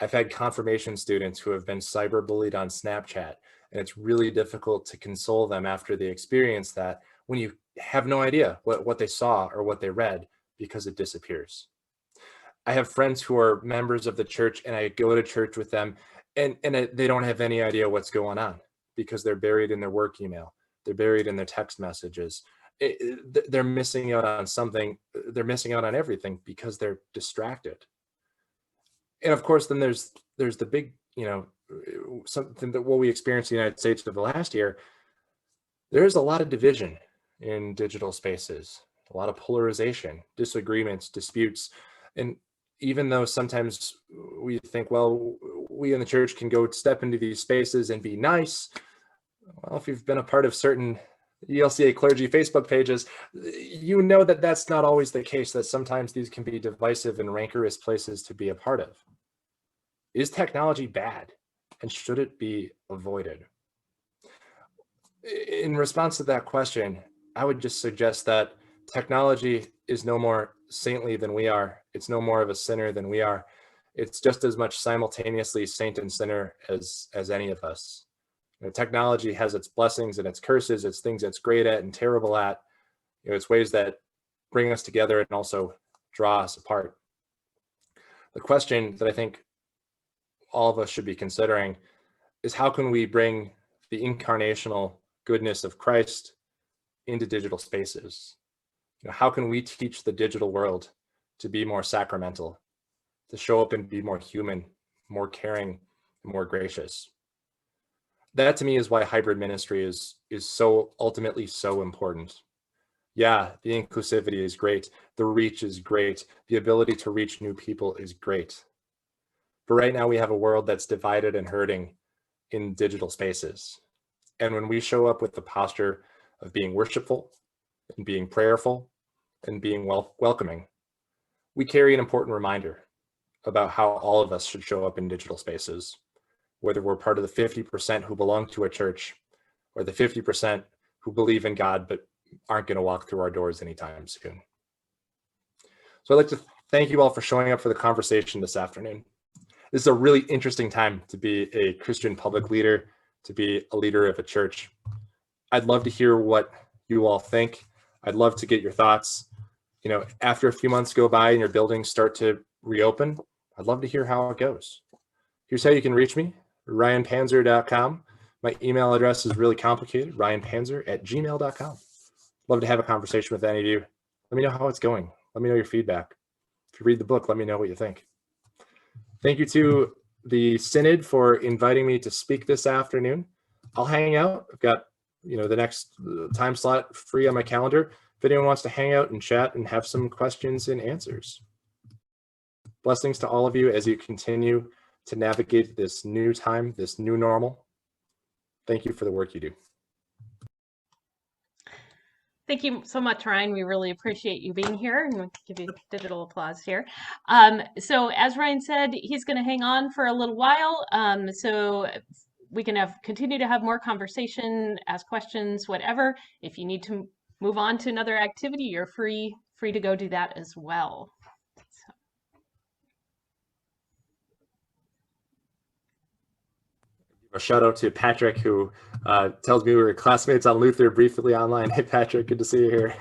[SPEAKER 1] I've had confirmation students who have been cyberbullied on Snapchat, and it's really difficult to console them after they experience that when you have no idea what they saw or what they read, because it disappears. I have friends who are members of the church, and I go to church with them, and they don't have any idea what's going on, because they're buried in their work email. They're buried in their text messages. They're missing out on something. They're missing out on everything because they're distracted. And of course, then there's the big, something that what we experienced in the United States for the last year. There's a lot of division in digital spaces, a lot of polarization, disagreements, disputes. And even though sometimes we think, well, we in the church can go step into these spaces and be nice. Well, if you've been a part of certain ELCA clergy Facebook pages, you know that that's not always the case, that sometimes these can be divisive and rancorous places to be a part of. Is technology bad, and should it be avoided? In response to that question, I would just suggest that technology is no more saintly than we are. It's no more of a sinner than we are. It's just as much simultaneously saint and sinner as any of us. Technology has its blessings and its curses, its things it's great at and terrible at. It's ways that bring us together and also draw us apart. The question that I think all of us should be considering is, how can we bring the incarnational goodness of Christ into digital spaces? How can we teach the digital world to be more sacramental, to show up and be more human, more caring, more gracious? That to me is why hybrid ministry is so ultimately so important. Yeah, the inclusivity is great. The reach is great. The ability to reach new people is great. But right now we have a world that's divided and hurting in digital spaces. And when we show up with the posture of being worshipful and being prayerful and being welcoming, we carry an important reminder about how all of us should show up in digital spaces, whether we're part of the 50% who belong to a church or the 50% who believe in God but aren't going to walk through our doors anytime soon. So I'd like to thank you all for showing up for the conversation this afternoon. This is a really interesting time to be a Christian public leader, to be a leader of a church. I'd love to hear what you all think. I'd love to get your thoughts. After a few months go by and your buildings start to reopen, I'd love to hear how it goes. Here's how you can reach me, ryanpanzer.com. My email address is really complicated, ryanpanzer@gmail.com. Love to have a conversation with any of you. Let me know how it's going. Let me know your feedback. If you read the book, let me know what you think. Thank you to the Synod for inviting me to speak this afternoon. I'll hang out. I've got, the next time slot free on my calendar if anyone wants to hang out and chat and have some questions and answers. Blessings to all of you as you continue to navigate this new time, this new normal. thank you for the work you do.
[SPEAKER 7] Thank you so much, Ryan. We really appreciate you being here, and we'll give you digital applause here. So as Ryan said, he's going to hang on for a little while, so we can continue to have more conversation, ask questions, whatever. If you need to move on to another activity, you're free to go do that as well. So.
[SPEAKER 1] A shout out to Patrick, who tells me we were classmates on Luther briefly online. Hey, Patrick, good to see you here.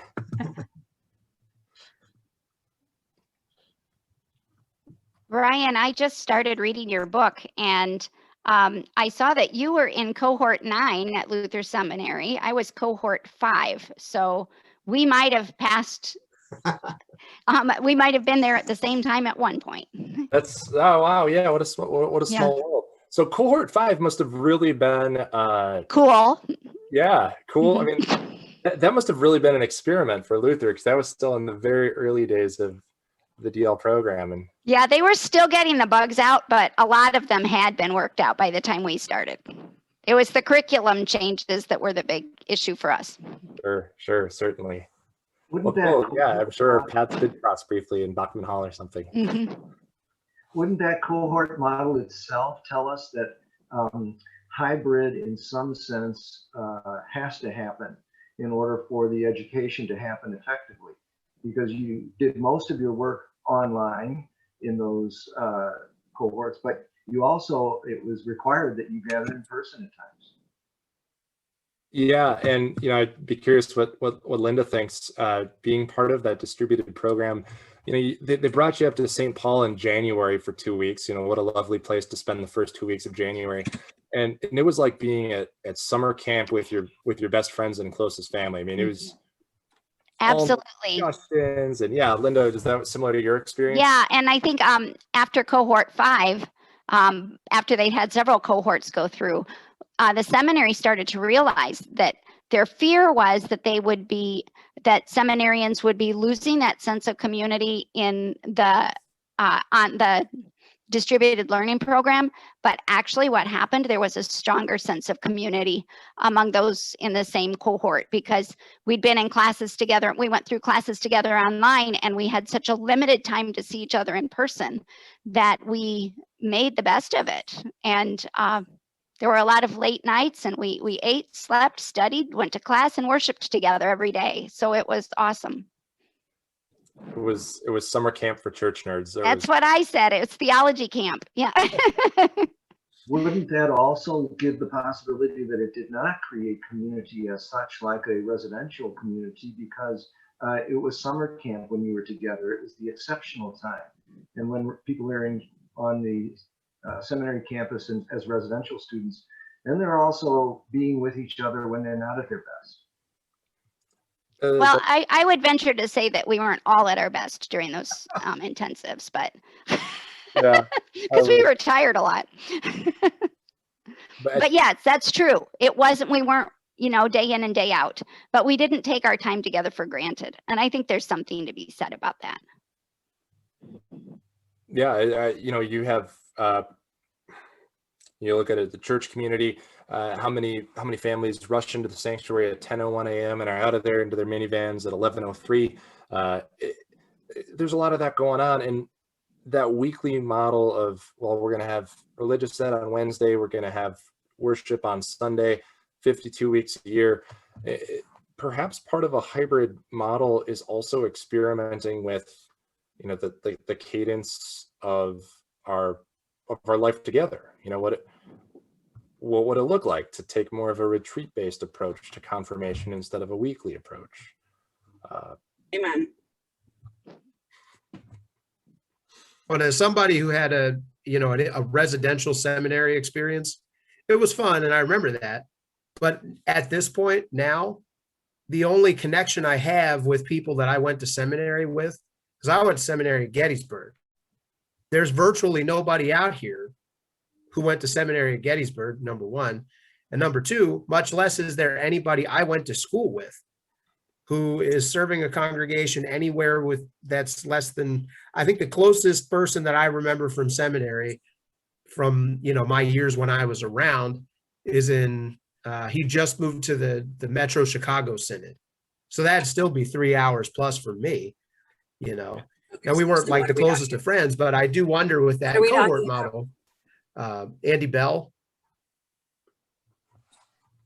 [SPEAKER 8] Ryan, I just started reading your book, and I saw that you were in cohort 9 at Luther Seminary. I was cohort 5, so we might have passed. We might have been there at the same time at one point.
[SPEAKER 1] That's, oh wow, yeah, what a small world. So cohort 5 must have really been
[SPEAKER 8] Cool.
[SPEAKER 1] Yeah, cool. I mean, that must have really been an experiment for Luther, because that was still in the very early days of the DL program. And
[SPEAKER 8] Yeah, they were still getting the bugs out, but a lot of them had been worked out by the time we started. It was the curriculum changes that were the big issue for us.
[SPEAKER 1] sure, certainly. Well,
[SPEAKER 9] Wouldn't that,
[SPEAKER 1] cool. Yeah, I'm sure paths did cross briefly in Bachman Hall or something.
[SPEAKER 8] Mhm.
[SPEAKER 9] wouldn't that cohort model itself tell us that hybrid in some sense has to happen in order for the education to happen effectively? Because you did most of your work online in those cohorts, but you also, it was required that you gather in person at times.
[SPEAKER 1] Yeah, and I'd be curious what Linda thinks. Being part of that distributed program, they brought you up to St. Paul in January for 2 weeks. What a lovely place to spend the first 2 weeks of January, and it was like being at summer camp with your best friends and closest family. I mean, it was
[SPEAKER 8] Absolutely.
[SPEAKER 1] Justin's, and yeah, Linda, is that similar to your experience?
[SPEAKER 8] Yeah, and I think after cohort 5, after they'd had several cohorts go through, the seminary started to realize that their fear was that that seminarians would be losing that sense of community in on the distributed learning program. But actually what happened, there was a stronger sense of community among those in the same cohort, because we'd been in classes together. We went through classes together online, and we had such a limited time to see each other in person that we made the best of it. And there were a lot of late nights, and we ate, slept, studied, went to class, and worshiped together every day. So it was awesome.
[SPEAKER 1] It was summer camp for church nerds.
[SPEAKER 8] That's what I said. It was theology camp. Yeah.
[SPEAKER 9] Wouldn't that also give the possibility that it did not create community as such, like a residential community, because it was summer camp when you were together. It was the exceptional time. And when people are on the seminary campus and as residential students, then they're also being with each other when they're not at their best.
[SPEAKER 8] Well, I would venture to say that we weren't all at our best during those intensives, but
[SPEAKER 1] yeah,
[SPEAKER 8] because we were tired a lot. But yes, that's true. It wasn't, we weren't, day in and day out, but we didn't take our time together for granted. And I think there's something to be said about that.
[SPEAKER 1] Yeah, you have, you look at it, the church community, how many families rush into the sanctuary at 10:01 a.m. and are out of there into their minivans at 11:03. There's a lot of that going on, and that weekly model of, well, we're going to have religious ed on Wednesday, we're going to have worship on Sunday, 52 weeks a year. Perhaps part of a hybrid model is also experimenting with, the cadence of our life together. What would it look like to take more of a retreat-based approach to confirmation instead of a weekly approach?
[SPEAKER 10] Amen.
[SPEAKER 2] But as somebody who had a residential seminary experience, it was fun, and I remember that. But at this point now, the only connection I have with people that I went to seminary with, because I went to seminary at Gettysburg, there's virtually nobody out here who went to seminary at Gettysburg, number one. And number two, much less is there anybody I went to school with who is serving a congregation anywhere with that's less than, I think the closest person that I remember from seminary from, my years when I was around is in He just moved to the Metro Chicago Synod. So that'd still be 3 hours plus for me, you know. And we weren't
[SPEAKER 10] So
[SPEAKER 2] like
[SPEAKER 10] what
[SPEAKER 2] the
[SPEAKER 10] are we
[SPEAKER 2] cosest of friends, but I do wonder with that
[SPEAKER 10] What are we
[SPEAKER 2] cohort
[SPEAKER 10] talking about?
[SPEAKER 2] model, Andy Bell.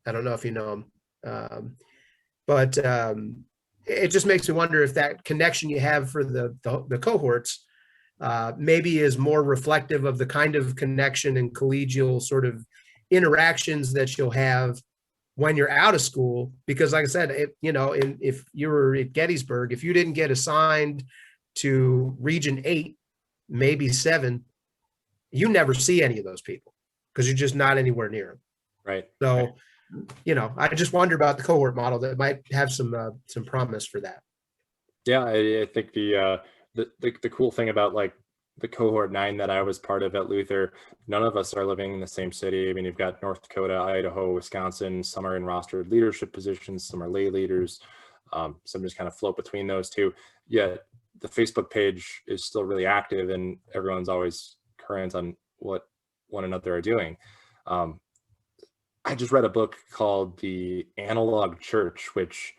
[SPEAKER 2] I don't know if you know him. But it just makes me wonder if that connection you have for the cohorts maybe is more reflective of the kind of connection and collegial sort of interactions that you'll have when you're out of school. Because like I said, if you were at Gettysburg, if you didn't get assigned to Region 8, maybe 7, you never see any of those people because you're just not anywhere near them.
[SPEAKER 1] Right.
[SPEAKER 2] So, I just wonder about the cohort model that might have some promise for that.
[SPEAKER 1] Yeah, I think the cool thing about like the cohort 9 that I was part of at Luther, none of us are living in the same city. I mean, you've got North Dakota, Idaho, Wisconsin. Some are in rostered leadership positions, some are lay leaders. Some just kind of float between those two. Yet the Facebook page is still really active, and everyone's always current on what one another are doing. I just read a book called The Analog Church, which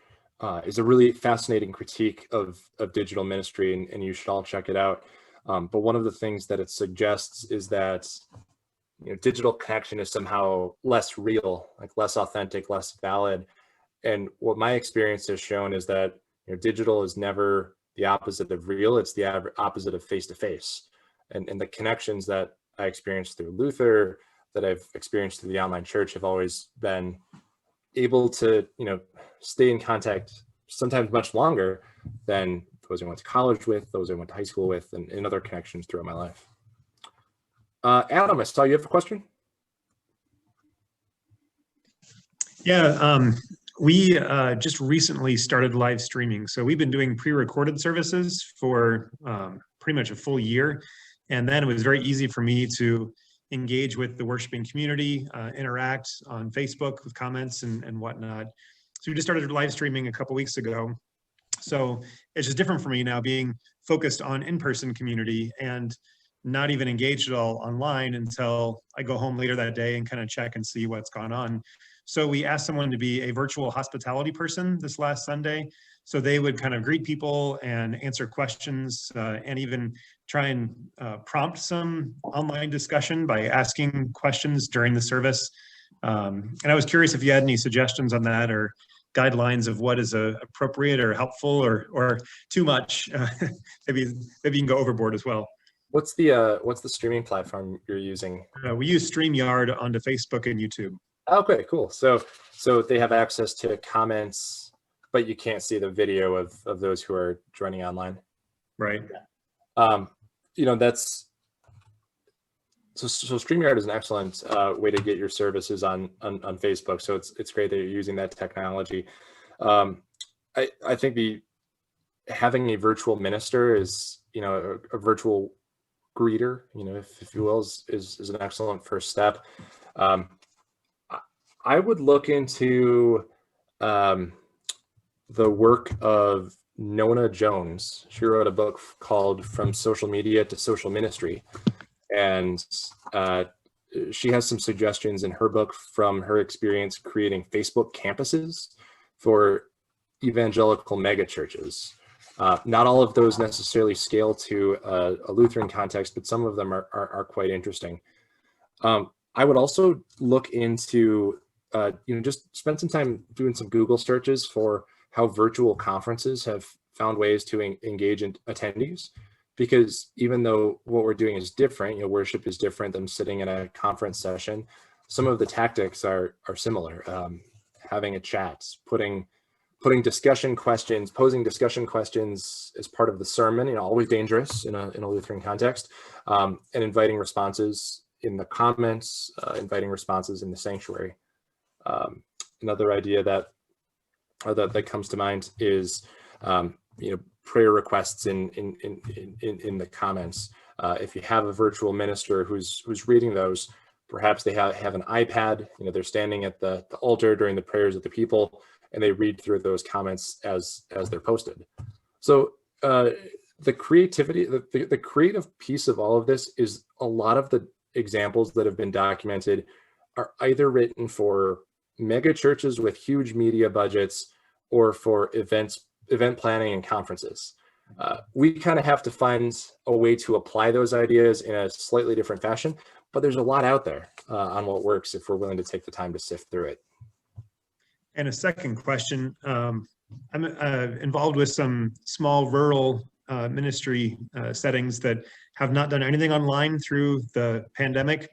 [SPEAKER 1] is a really fascinating critique of digital ministry, and you should all check it out. But one of the things that it suggests is that digital connection is somehow less real, like less authentic, less valid. And what my experience has shown is that digital is never the opposite of real; it's the opposite of face-to-face. And the connections that I experienced through Luther, that I've experienced through the online church, have always been able to, stay in contact sometimes much longer than those I went to college with, those I went to high school with, and other connections throughout my life. Adam, I saw you have a question.
[SPEAKER 4] Yeah, we just recently started live streaming. So we've been doing pre-recorded services for pretty much a full year. And then it was very easy for me to engage with the worshiping community, interact on Facebook with comments and whatnot. So we just started live streaming a couple weeks ago. So it's just different for me now, being focused on in-person community and not even engaged at all online until I go home later that day and kind of check and see what's gone on. So we asked someone to be a virtual hospitality person this last Sunday. So they would kind of greet people and answer questions and even try and prompt some online discussion by asking questions during the service. And I was curious if you had any suggestions on that or guidelines of what is appropriate or helpful or too much. Maybe you can go overboard as well.
[SPEAKER 1] What's the streaming platform you're using?
[SPEAKER 4] We use StreamYard onto Facebook and YouTube.
[SPEAKER 1] Okay, cool. So they have access to comments, but you can't see the video of those who are joining online.
[SPEAKER 4] Right.
[SPEAKER 1] That's so StreamYard is an excellent way to get your services on Facebook. So it's great that you're using that technology. I think having a virtual minister is, a virtual greeter, if you will, is an excellent first step. I would look into the work of Nona Jones. She wrote a book called From Social Media to Social Ministry. And she has some suggestions in her book from her experience creating Facebook campuses for evangelical megachurches. Not all of those necessarily scale to a Lutheran context, but some of them are quite interesting. I would also look into, just spend some time doing some Google searches for how virtual conferences have found ways to engage in attendees. Because even though what we're doing is different, worship is different than sitting in a conference session, some of the tactics are similar. Having a chat, putting discussion questions, posing discussion questions as part of the sermon, always dangerous in a Lutheran context, and inviting responses in the comments, inviting responses in the sanctuary. Another idea that comes to mind is, prayer requests in the comments. If you have a virtual minister who's reading those, perhaps they have an iPad. They're standing at the altar during the prayers of the people, and they read through those comments as they're posted. So the creativity, the creative piece of all of this is a lot of the examples that have been documented are either written for mega churches with huge media budgets or for event planning and conferences. We kind of have to find a way to apply those ideas in a slightly different fashion, but there's a lot out there on what works if we're willing to take the time to sift through it.
[SPEAKER 4] And a second question, I'm involved with some small rural ministry settings that have not done anything online through the pandemic.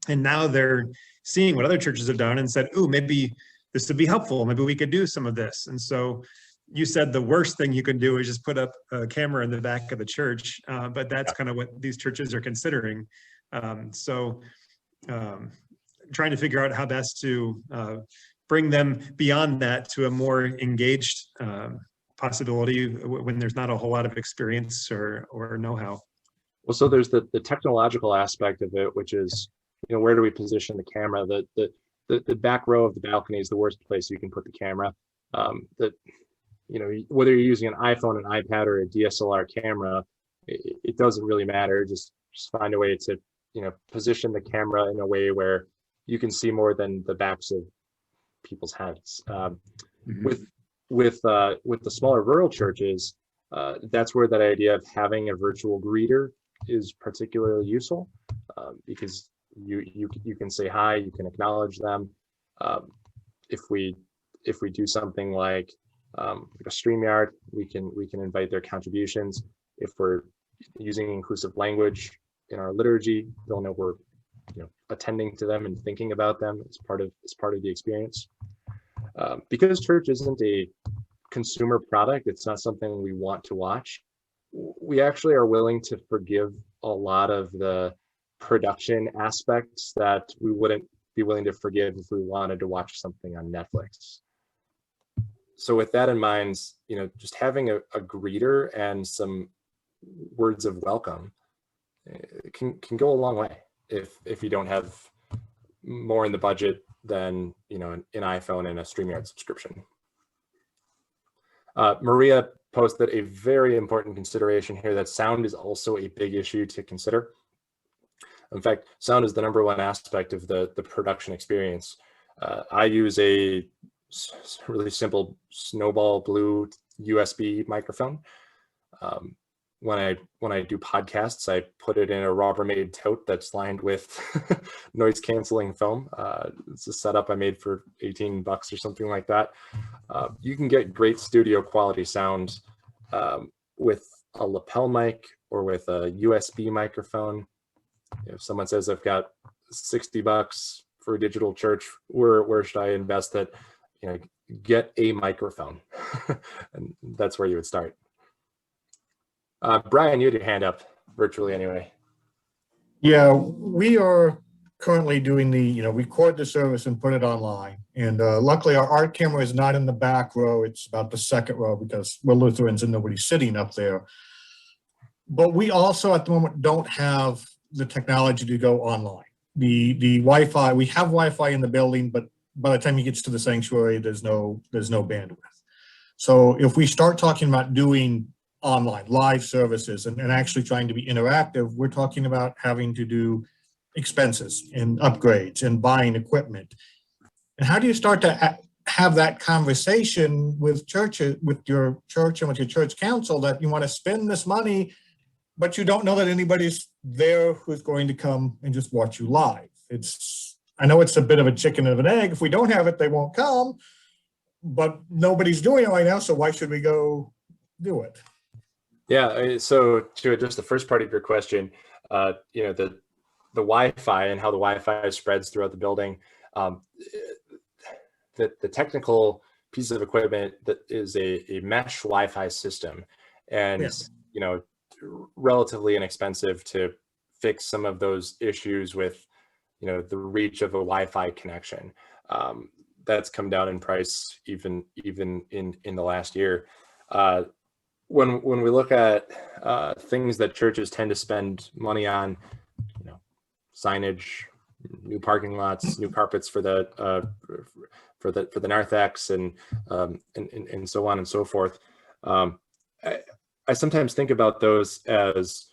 [SPEAKER 4] And now they're seeing what other churches have done and said, "Ooh, maybe this would be helpful. Maybe we could do some of this." And so you said the worst thing you can do is just put up a camera in the back of the church, but that's kind of what these churches are considering. Trying to figure out how best to bring them beyond that to a more engaged possibility when there's not a whole lot of experience or know-how.
[SPEAKER 1] Well, so there's the technological aspect of it, which is, where do we position the camera? The back row of the balcony is the worst place you can put the camera. Whether you're using an iPhone, an iPad, or a DSLR camera, it doesn't really matter. Just find a way to, position the camera in a way where you can see more than the backs of people's heads. With the smaller rural churches, that's where that idea of having a virtual greeter is particularly useful, because you can say hi, you can acknowledge them. If we do something like a StreamYard, we can invite their contributions. If we're using inclusive language in our liturgy, they'll know we're attending to them and thinking about them as part of the experience. Because church isn't a consumer product, it's not something we want to watch. We actually are willing to forgive a lot of the production aspects that we wouldn't be willing to forgive if we wanted to watch something on Netflix. So with that in mind, just having a greeter and some words of welcome can go a long way if you don't have more in the budget than an iPhone and a StreamYard subscription. Maria posted a very important consideration here, that sound is also a big issue to consider. In fact, sound is the #1 aspect of the production experience. I use a really simple Snowball Blue USB microphone. When I do podcasts, I put it in a Rubbermaid tote that's lined with noise canceling foam. It's a setup I made for $18 or something like that. You can get great studio quality sound with a lapel mic or with a USB microphone. If someone says I've got $60 for a digital church, where should I invest it? Get a microphone. And that's where you would start. Brian, you had your hand up virtually anyway.
[SPEAKER 11] Yeah, we are currently doing record the service and put it online. And luckily our art camera is not in the back row. It's about the second row because we're Lutherans and nobody's sitting up there. But we also at the moment don't have the technology to go online. The Wi-Fi, we have Wi-Fi in the building, but by the time he gets to the sanctuary, there's no bandwidth. So if we start talking about doing online live services and actually trying to be interactive, we're talking about having to do expenses and upgrades and buying equipment. And how do you start to have that conversation with churches, with your church and with your church council, that you want to spend this money, but you don't know that anybody's there who's going to come and just watch you live? I know it's a bit of a chicken and an egg. If we don't have it, they won't come, but nobody's doing it right now, so why should we go do it?
[SPEAKER 1] Yeah, so to address the first part of your question, the Wi-Fi and how the Wi-Fi spreads throughout the building, the technical piece of equipment that is a mesh Wi-Fi system, and
[SPEAKER 11] Yes.
[SPEAKER 1] Relatively inexpensive to fix some of those issues with the reach of a Wi-Fi connection. That's come down in price even in the last year. When we look at things that churches tend to spend money on, signage, new parking lots, new carpets for the narthex, and so on and so forth. I sometimes think about those as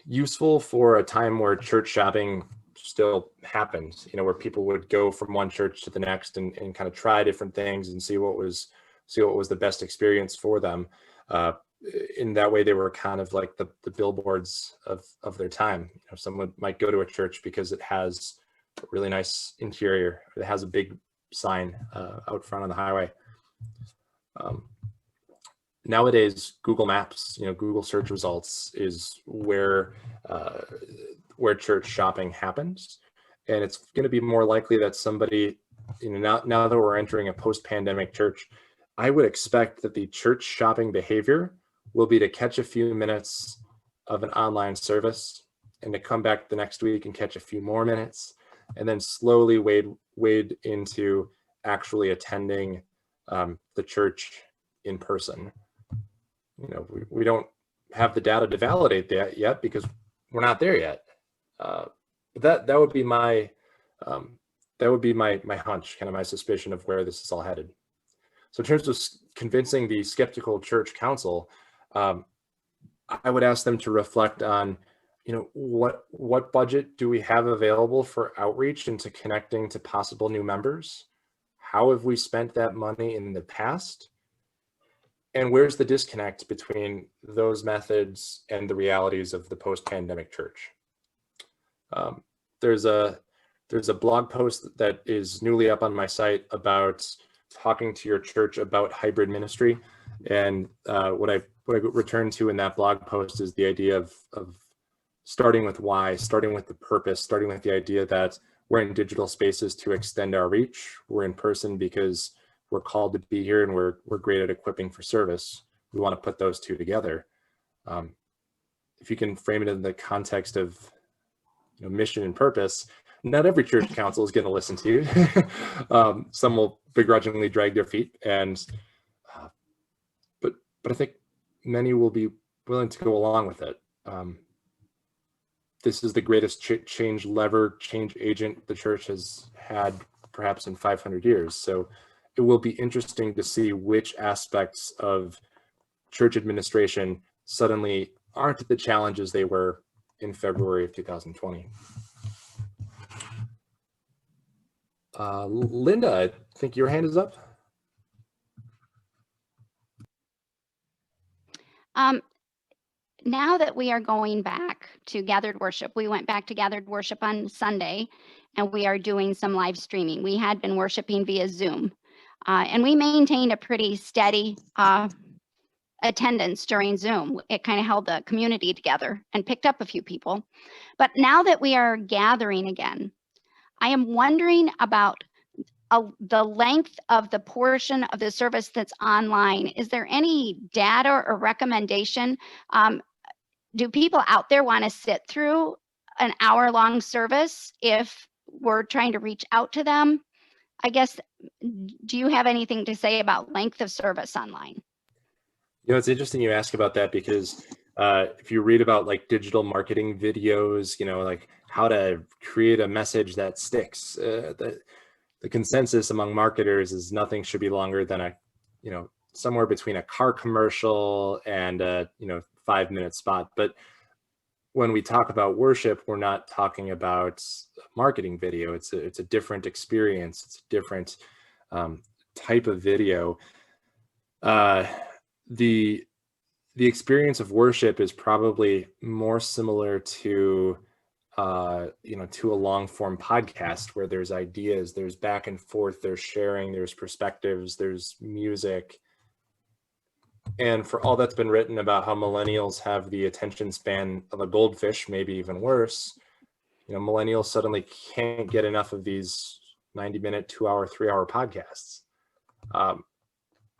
[SPEAKER 1] useful for a time where church shopping still happened, where people would go from one church to the next and kind of try different things and see what was the best experience for them. In that way, they were kind of like the billboards of their time. Someone might go to a church because it has a really nice interior. It has a big sign out front on the highway. Nowadays, Google Maps, Google search results is where church shopping happens. And it's going to be more likely that somebody, now that we're entering a post-pandemic church, I would expect that the church shopping behavior will be to catch a few minutes of an online service and to come back the next week and catch a few more minutes, and then slowly wade into actually attending the church in person. We don't have the data to validate that yet because we're not there yet. But that would be my hunch, kind of my suspicion of where this is all headed. So in terms of convincing the skeptical church council, I would ask them to reflect on, what budget do we have available for outreach into connecting to possible new members? How have we spent that money in the past? And where's the disconnect between those methods and the realities of the post-pandemic church? There's a blog post that is newly up on my site about talking to your church about hybrid ministry. And what I return to in that blog post is the idea of starting with why, starting with the purpose, starting with the idea that we're in digital spaces to extend our reach. We're in person because we're called to be here and we're great at equipping for service. We want to put those two together. If you can frame it in the context of mission and purpose, not every church council is going to listen to you. Some will begrudgingly drag their feet, but I think many will be willing to go along with it. This is the greatest change agent the church has had perhaps in 500 years. So it will be interesting to see which aspects of church administration suddenly aren't the challenges they were in February of 2020. Linda, I think your hand is up.
[SPEAKER 8] Now that we are going back to gathered worship, we went back to gathered worship on Sunday, and we are doing some live streaming. We had been worshiping via Zoom, and we maintained a pretty steady attendance during Zoom. It kind of held the community together and picked up a few people. But now that we are gathering again, I am wondering about the length of the portion of the service that's online. Is there any data or recommendation? Do people out there want to sit through an hour-long service if we're trying to reach out to them? I guess, do you have anything to say about length of service online?
[SPEAKER 1] It's interesting you ask about that because if you read about like digital marketing videos, like how to create a message that sticks, the consensus among marketers is nothing should be longer than somewhere between a car commercial and a 5-minute spot. But when we talk about worship, we're not talking about a marketing video. It's a different experience. It's a different type of video. The experience of worship is probably more similar to to a long form podcast where there's ideas, there's back and forth, there's sharing, there's perspectives, there's music. And for all that's been written about how millennials have the attention span of a goldfish, maybe even worse, millennials suddenly can't get enough of these 90-minute, 2-hour, 3-hour podcasts.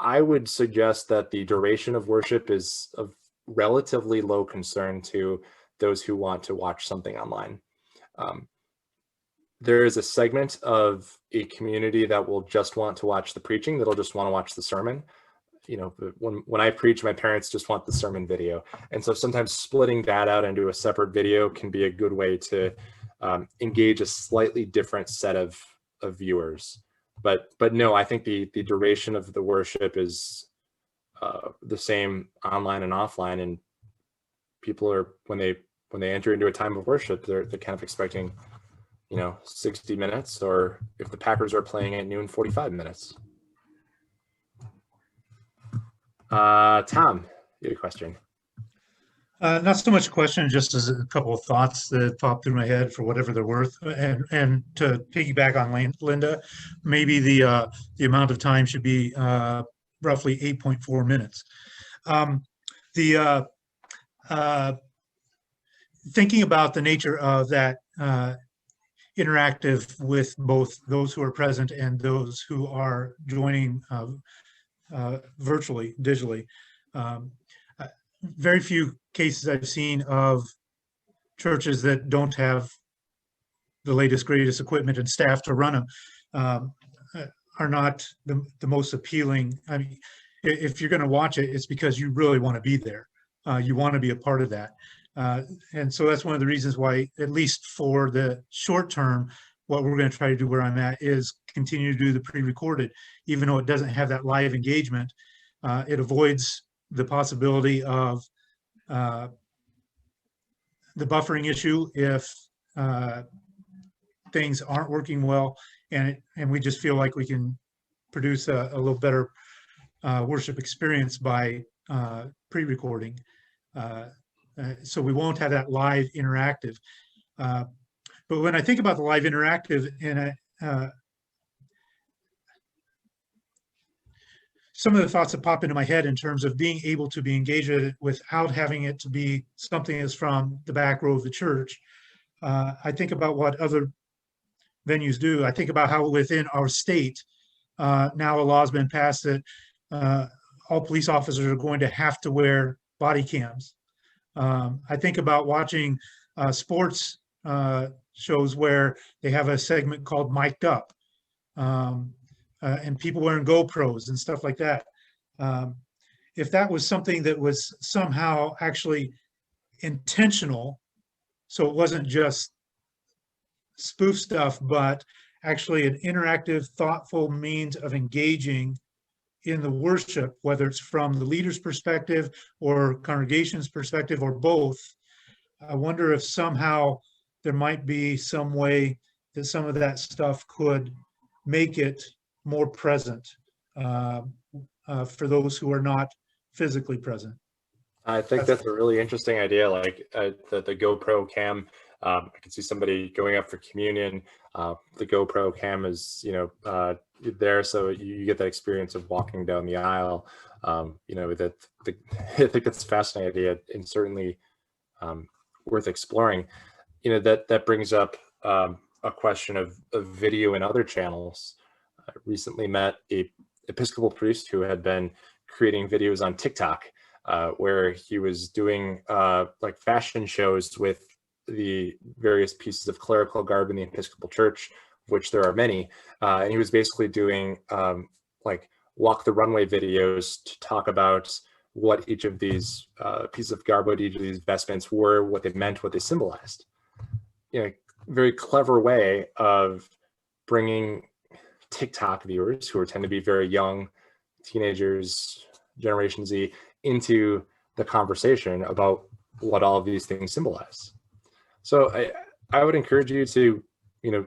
[SPEAKER 1] I would suggest that the duration of worship is of relatively low concern to those who want to watch something online. There is a segment of a community that will just want to watch the preaching, that'll just want to watch the sermon. When I preach, my parents just want the sermon video. And so sometimes splitting that out into a separate video can be a good way to engage a slightly different set of viewers. But no, I think the duration of the worship is the same online and offline, and people are, when they enter into a time of worship, they're kind of expecting 60 minutes, or if the Packers are playing at noon, 45 minutes. Tom, you had a question.
[SPEAKER 12] Not so much a question, just as a couple of thoughts that popped through my head for whatever they're worth. And to piggyback on Linda, maybe the amount of time should be roughly 8.4 minutes. Thinking about the nature of that interactive with both those who are present and those who are joining virtually, digitally. Very few cases I've seen of churches that don't have the latest, greatest equipment and staff to run them are not the most appealing. I mean, if you're going to watch it, it's because you really want to be there. You want to be a part of that. And so that's one of the reasons why, at least for the short term, what we're going to try to do where I'm at is continue to do the pre-recorded, even though it doesn't have that live engagement. It avoids the possibility of the buffering issue if things aren't working well, and we just feel like we can produce a little better worship experience by pre-recording. So we won't have that live interactive. But when I think about the live interactive, and some of the thoughts that pop into my head in terms of being able to be engaged with it without having it to be something that's from the back row of the church. I think about what other venues do. I think about how within our state, now a law has been passed that all police officers are going to have to wear body cams. I think about watching sports shows where they have a segment called Mic'd Up. And people wearing GoPros and stuff like that. If that was something that was somehow actually intentional, so it wasn't just spoof stuff, but actually an interactive, thoughtful means of engaging in the worship, whether it's from the leader's perspective or congregation's perspective or both, I wonder if somehow there might be some way that some of that stuff could make it more present for those who are not physically present.
[SPEAKER 1] I think that's a really interesting idea, like the GoPro cam. I can see somebody going up for communion. The GoPro cam is, there, so you get that experience of walking down the aisle. I think that's a fascinating idea, and certainly worth exploring. That brings up a question of video and other channels. I recently met a Episcopal priest who had been creating videos on TikTok, where he was doing like fashion shows with the various pieces of clerical garb in the Episcopal Church, of which there are many. And he was basically doing like walk the runway videos to talk about what each of these pieces of garb, what each of these vestments were, what they meant, what they symbolized. Very clever way of bringing TikTok viewers, who tend to be very young, teenagers, Generation Z, into the conversation about what all of these things symbolize. So I would encourage you to,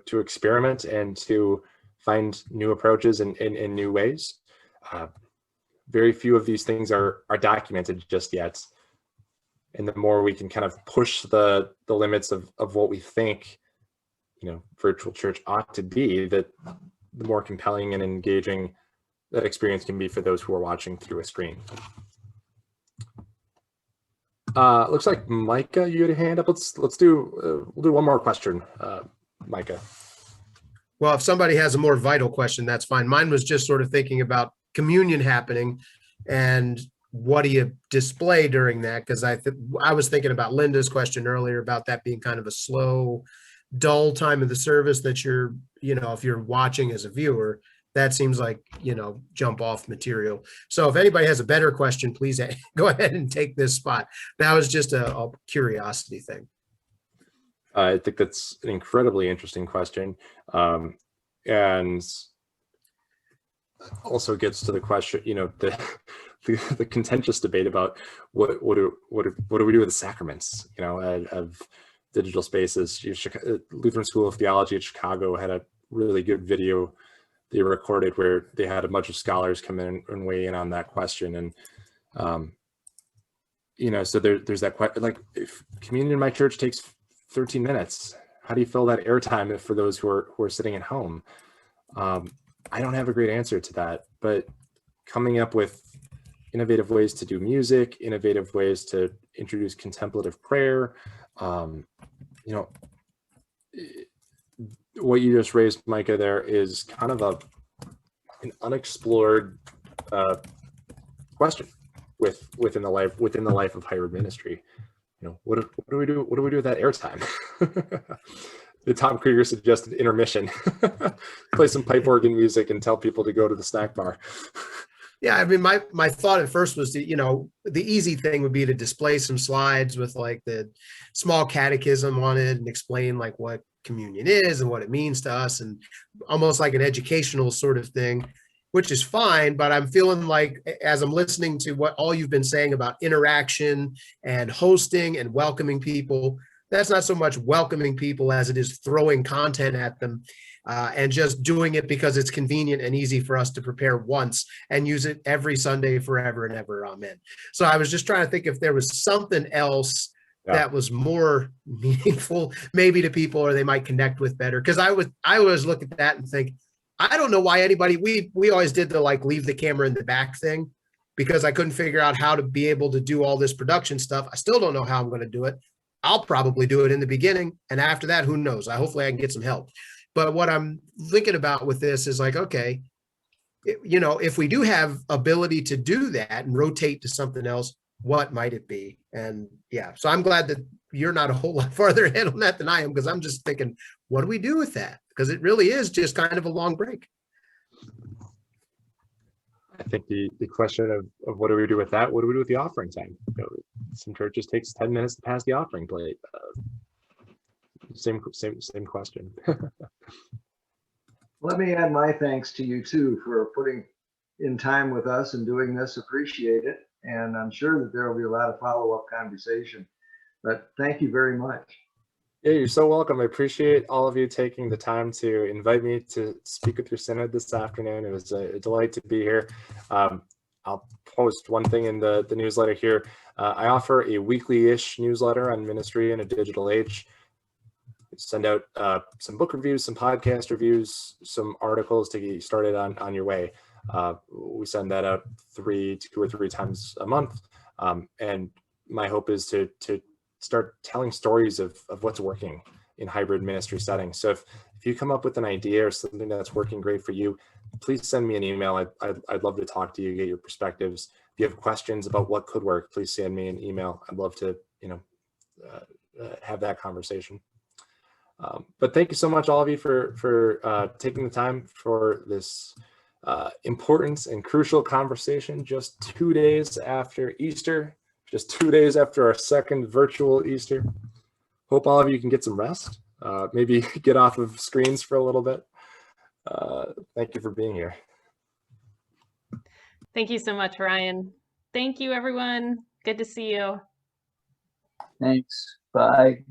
[SPEAKER 1] to experiment and to find new approaches and new ways. Very few of these things are documented just yet. And the more we can kind of push the limits of what we think, virtual church ought to be, that the more compelling and engaging that experience can be for those who are watching through a screen. Looks like Micah, you had a hand up. We'll do one more question, Micah.
[SPEAKER 2] Well, if somebody has a more vital question, that's fine. Mine was just sort of thinking about communion happening and what do you display during that? Because I was thinking about Linda's question earlier about that being kind of a slow, dull time of the service that you're, if you're watching as a viewer, that seems like, jump off material. So if anybody has a better question, please go ahead and take this spot. That was just a curiosity thing.
[SPEAKER 1] I think that's an incredibly interesting question. And also gets to the question, the contentious debate about what do we do with the sacraments, of digital spaces. Lutheran School of Theology at Chicago had a really good video they recorded where they had a bunch of scholars come in and weigh in on that question. And, so there's that question, like, if communion in my church takes 13 minutes, how do you fill that airtime for those who are sitting at home? I don't have a great answer to that, but coming up with innovative ways to do music, innovative ways to introduce contemplative prayer, what you just raised, Micah, there is kind of an unexplored question within the life of hybrid ministry. What do we do? What do we do with that airtime? The Tom Krieger suggested intermission. Play some pipe organ music and tell people to go to the snack bar.
[SPEAKER 2] Yeah, I mean, my thought at first was to, the easy thing would be to display some slides with like the small catechism on it and explain like what communion is and what it means to us, and almost like an educational sort of thing, which is fine. But I'm feeling like, as I'm listening to what all you've been saying about interaction and hosting and welcoming people, that's not so much welcoming people as it is throwing content at them. And just doing it because it's convenient and easy for us to prepare once and use it every Sunday forever and ever. Amen. So I was just trying to think if there was something else that was more meaningful maybe to people, or they might connect with better. Because I always look at that and think, I don't know why anybody, we always did the like leave the camera in the back thing, because I couldn't figure out how to be able to do all this production stuff. I still don't know how I'm going to do it. I'll probably do it in the beginning, and after that, who knows? Hopefully I can get some help. But what I'm thinking about with this is like, okay, if we do have ability to do that and rotate to something else, what might it be? And yeah, so I'm glad that you're not a whole lot farther ahead on that than I am, because I'm just thinking, what do we do with that? Because it really is just kind of a long break.
[SPEAKER 1] I think the question of what do we do with that? What do we do with the offering time? Some churches takes 10 minutes to pass the offering plate. Same question.
[SPEAKER 9] Let me add my thanks to you too for putting in time with us and doing this. Appreciate it. And I'm sure that there will be a lot of follow-up conversation, but thank you very much.
[SPEAKER 1] Yeah, you're so welcome. I appreciate all of you taking the time to invite me to speak with your synod this afternoon. It was a delight to be here. I'll post one thing in the newsletter here. I offer a weekly-ish newsletter on ministry in a digital age. Send out some book reviews, some podcast reviews, some articles to get you started on your way. We send that out 2 or 3 times a month. And my hope is to start telling stories of what's working in hybrid ministry settings. So if you come up with an idea or something that's working great for you, please send me an email. I'd love to talk to you, get your perspectives. If you have questions about what could work, please send me an email. I'd love to, have that conversation. But thank you so much, all of you, for taking the time for this important and crucial conversation just 2 days after Easter, just 2 days after our second virtual Easter. Hope all of you can get some rest, maybe get off of screens for a little bit. Thank you for being here.
[SPEAKER 7] Thank you so much, Ryan. Thank you, everyone. Good to see you.
[SPEAKER 13] Thanks. Bye.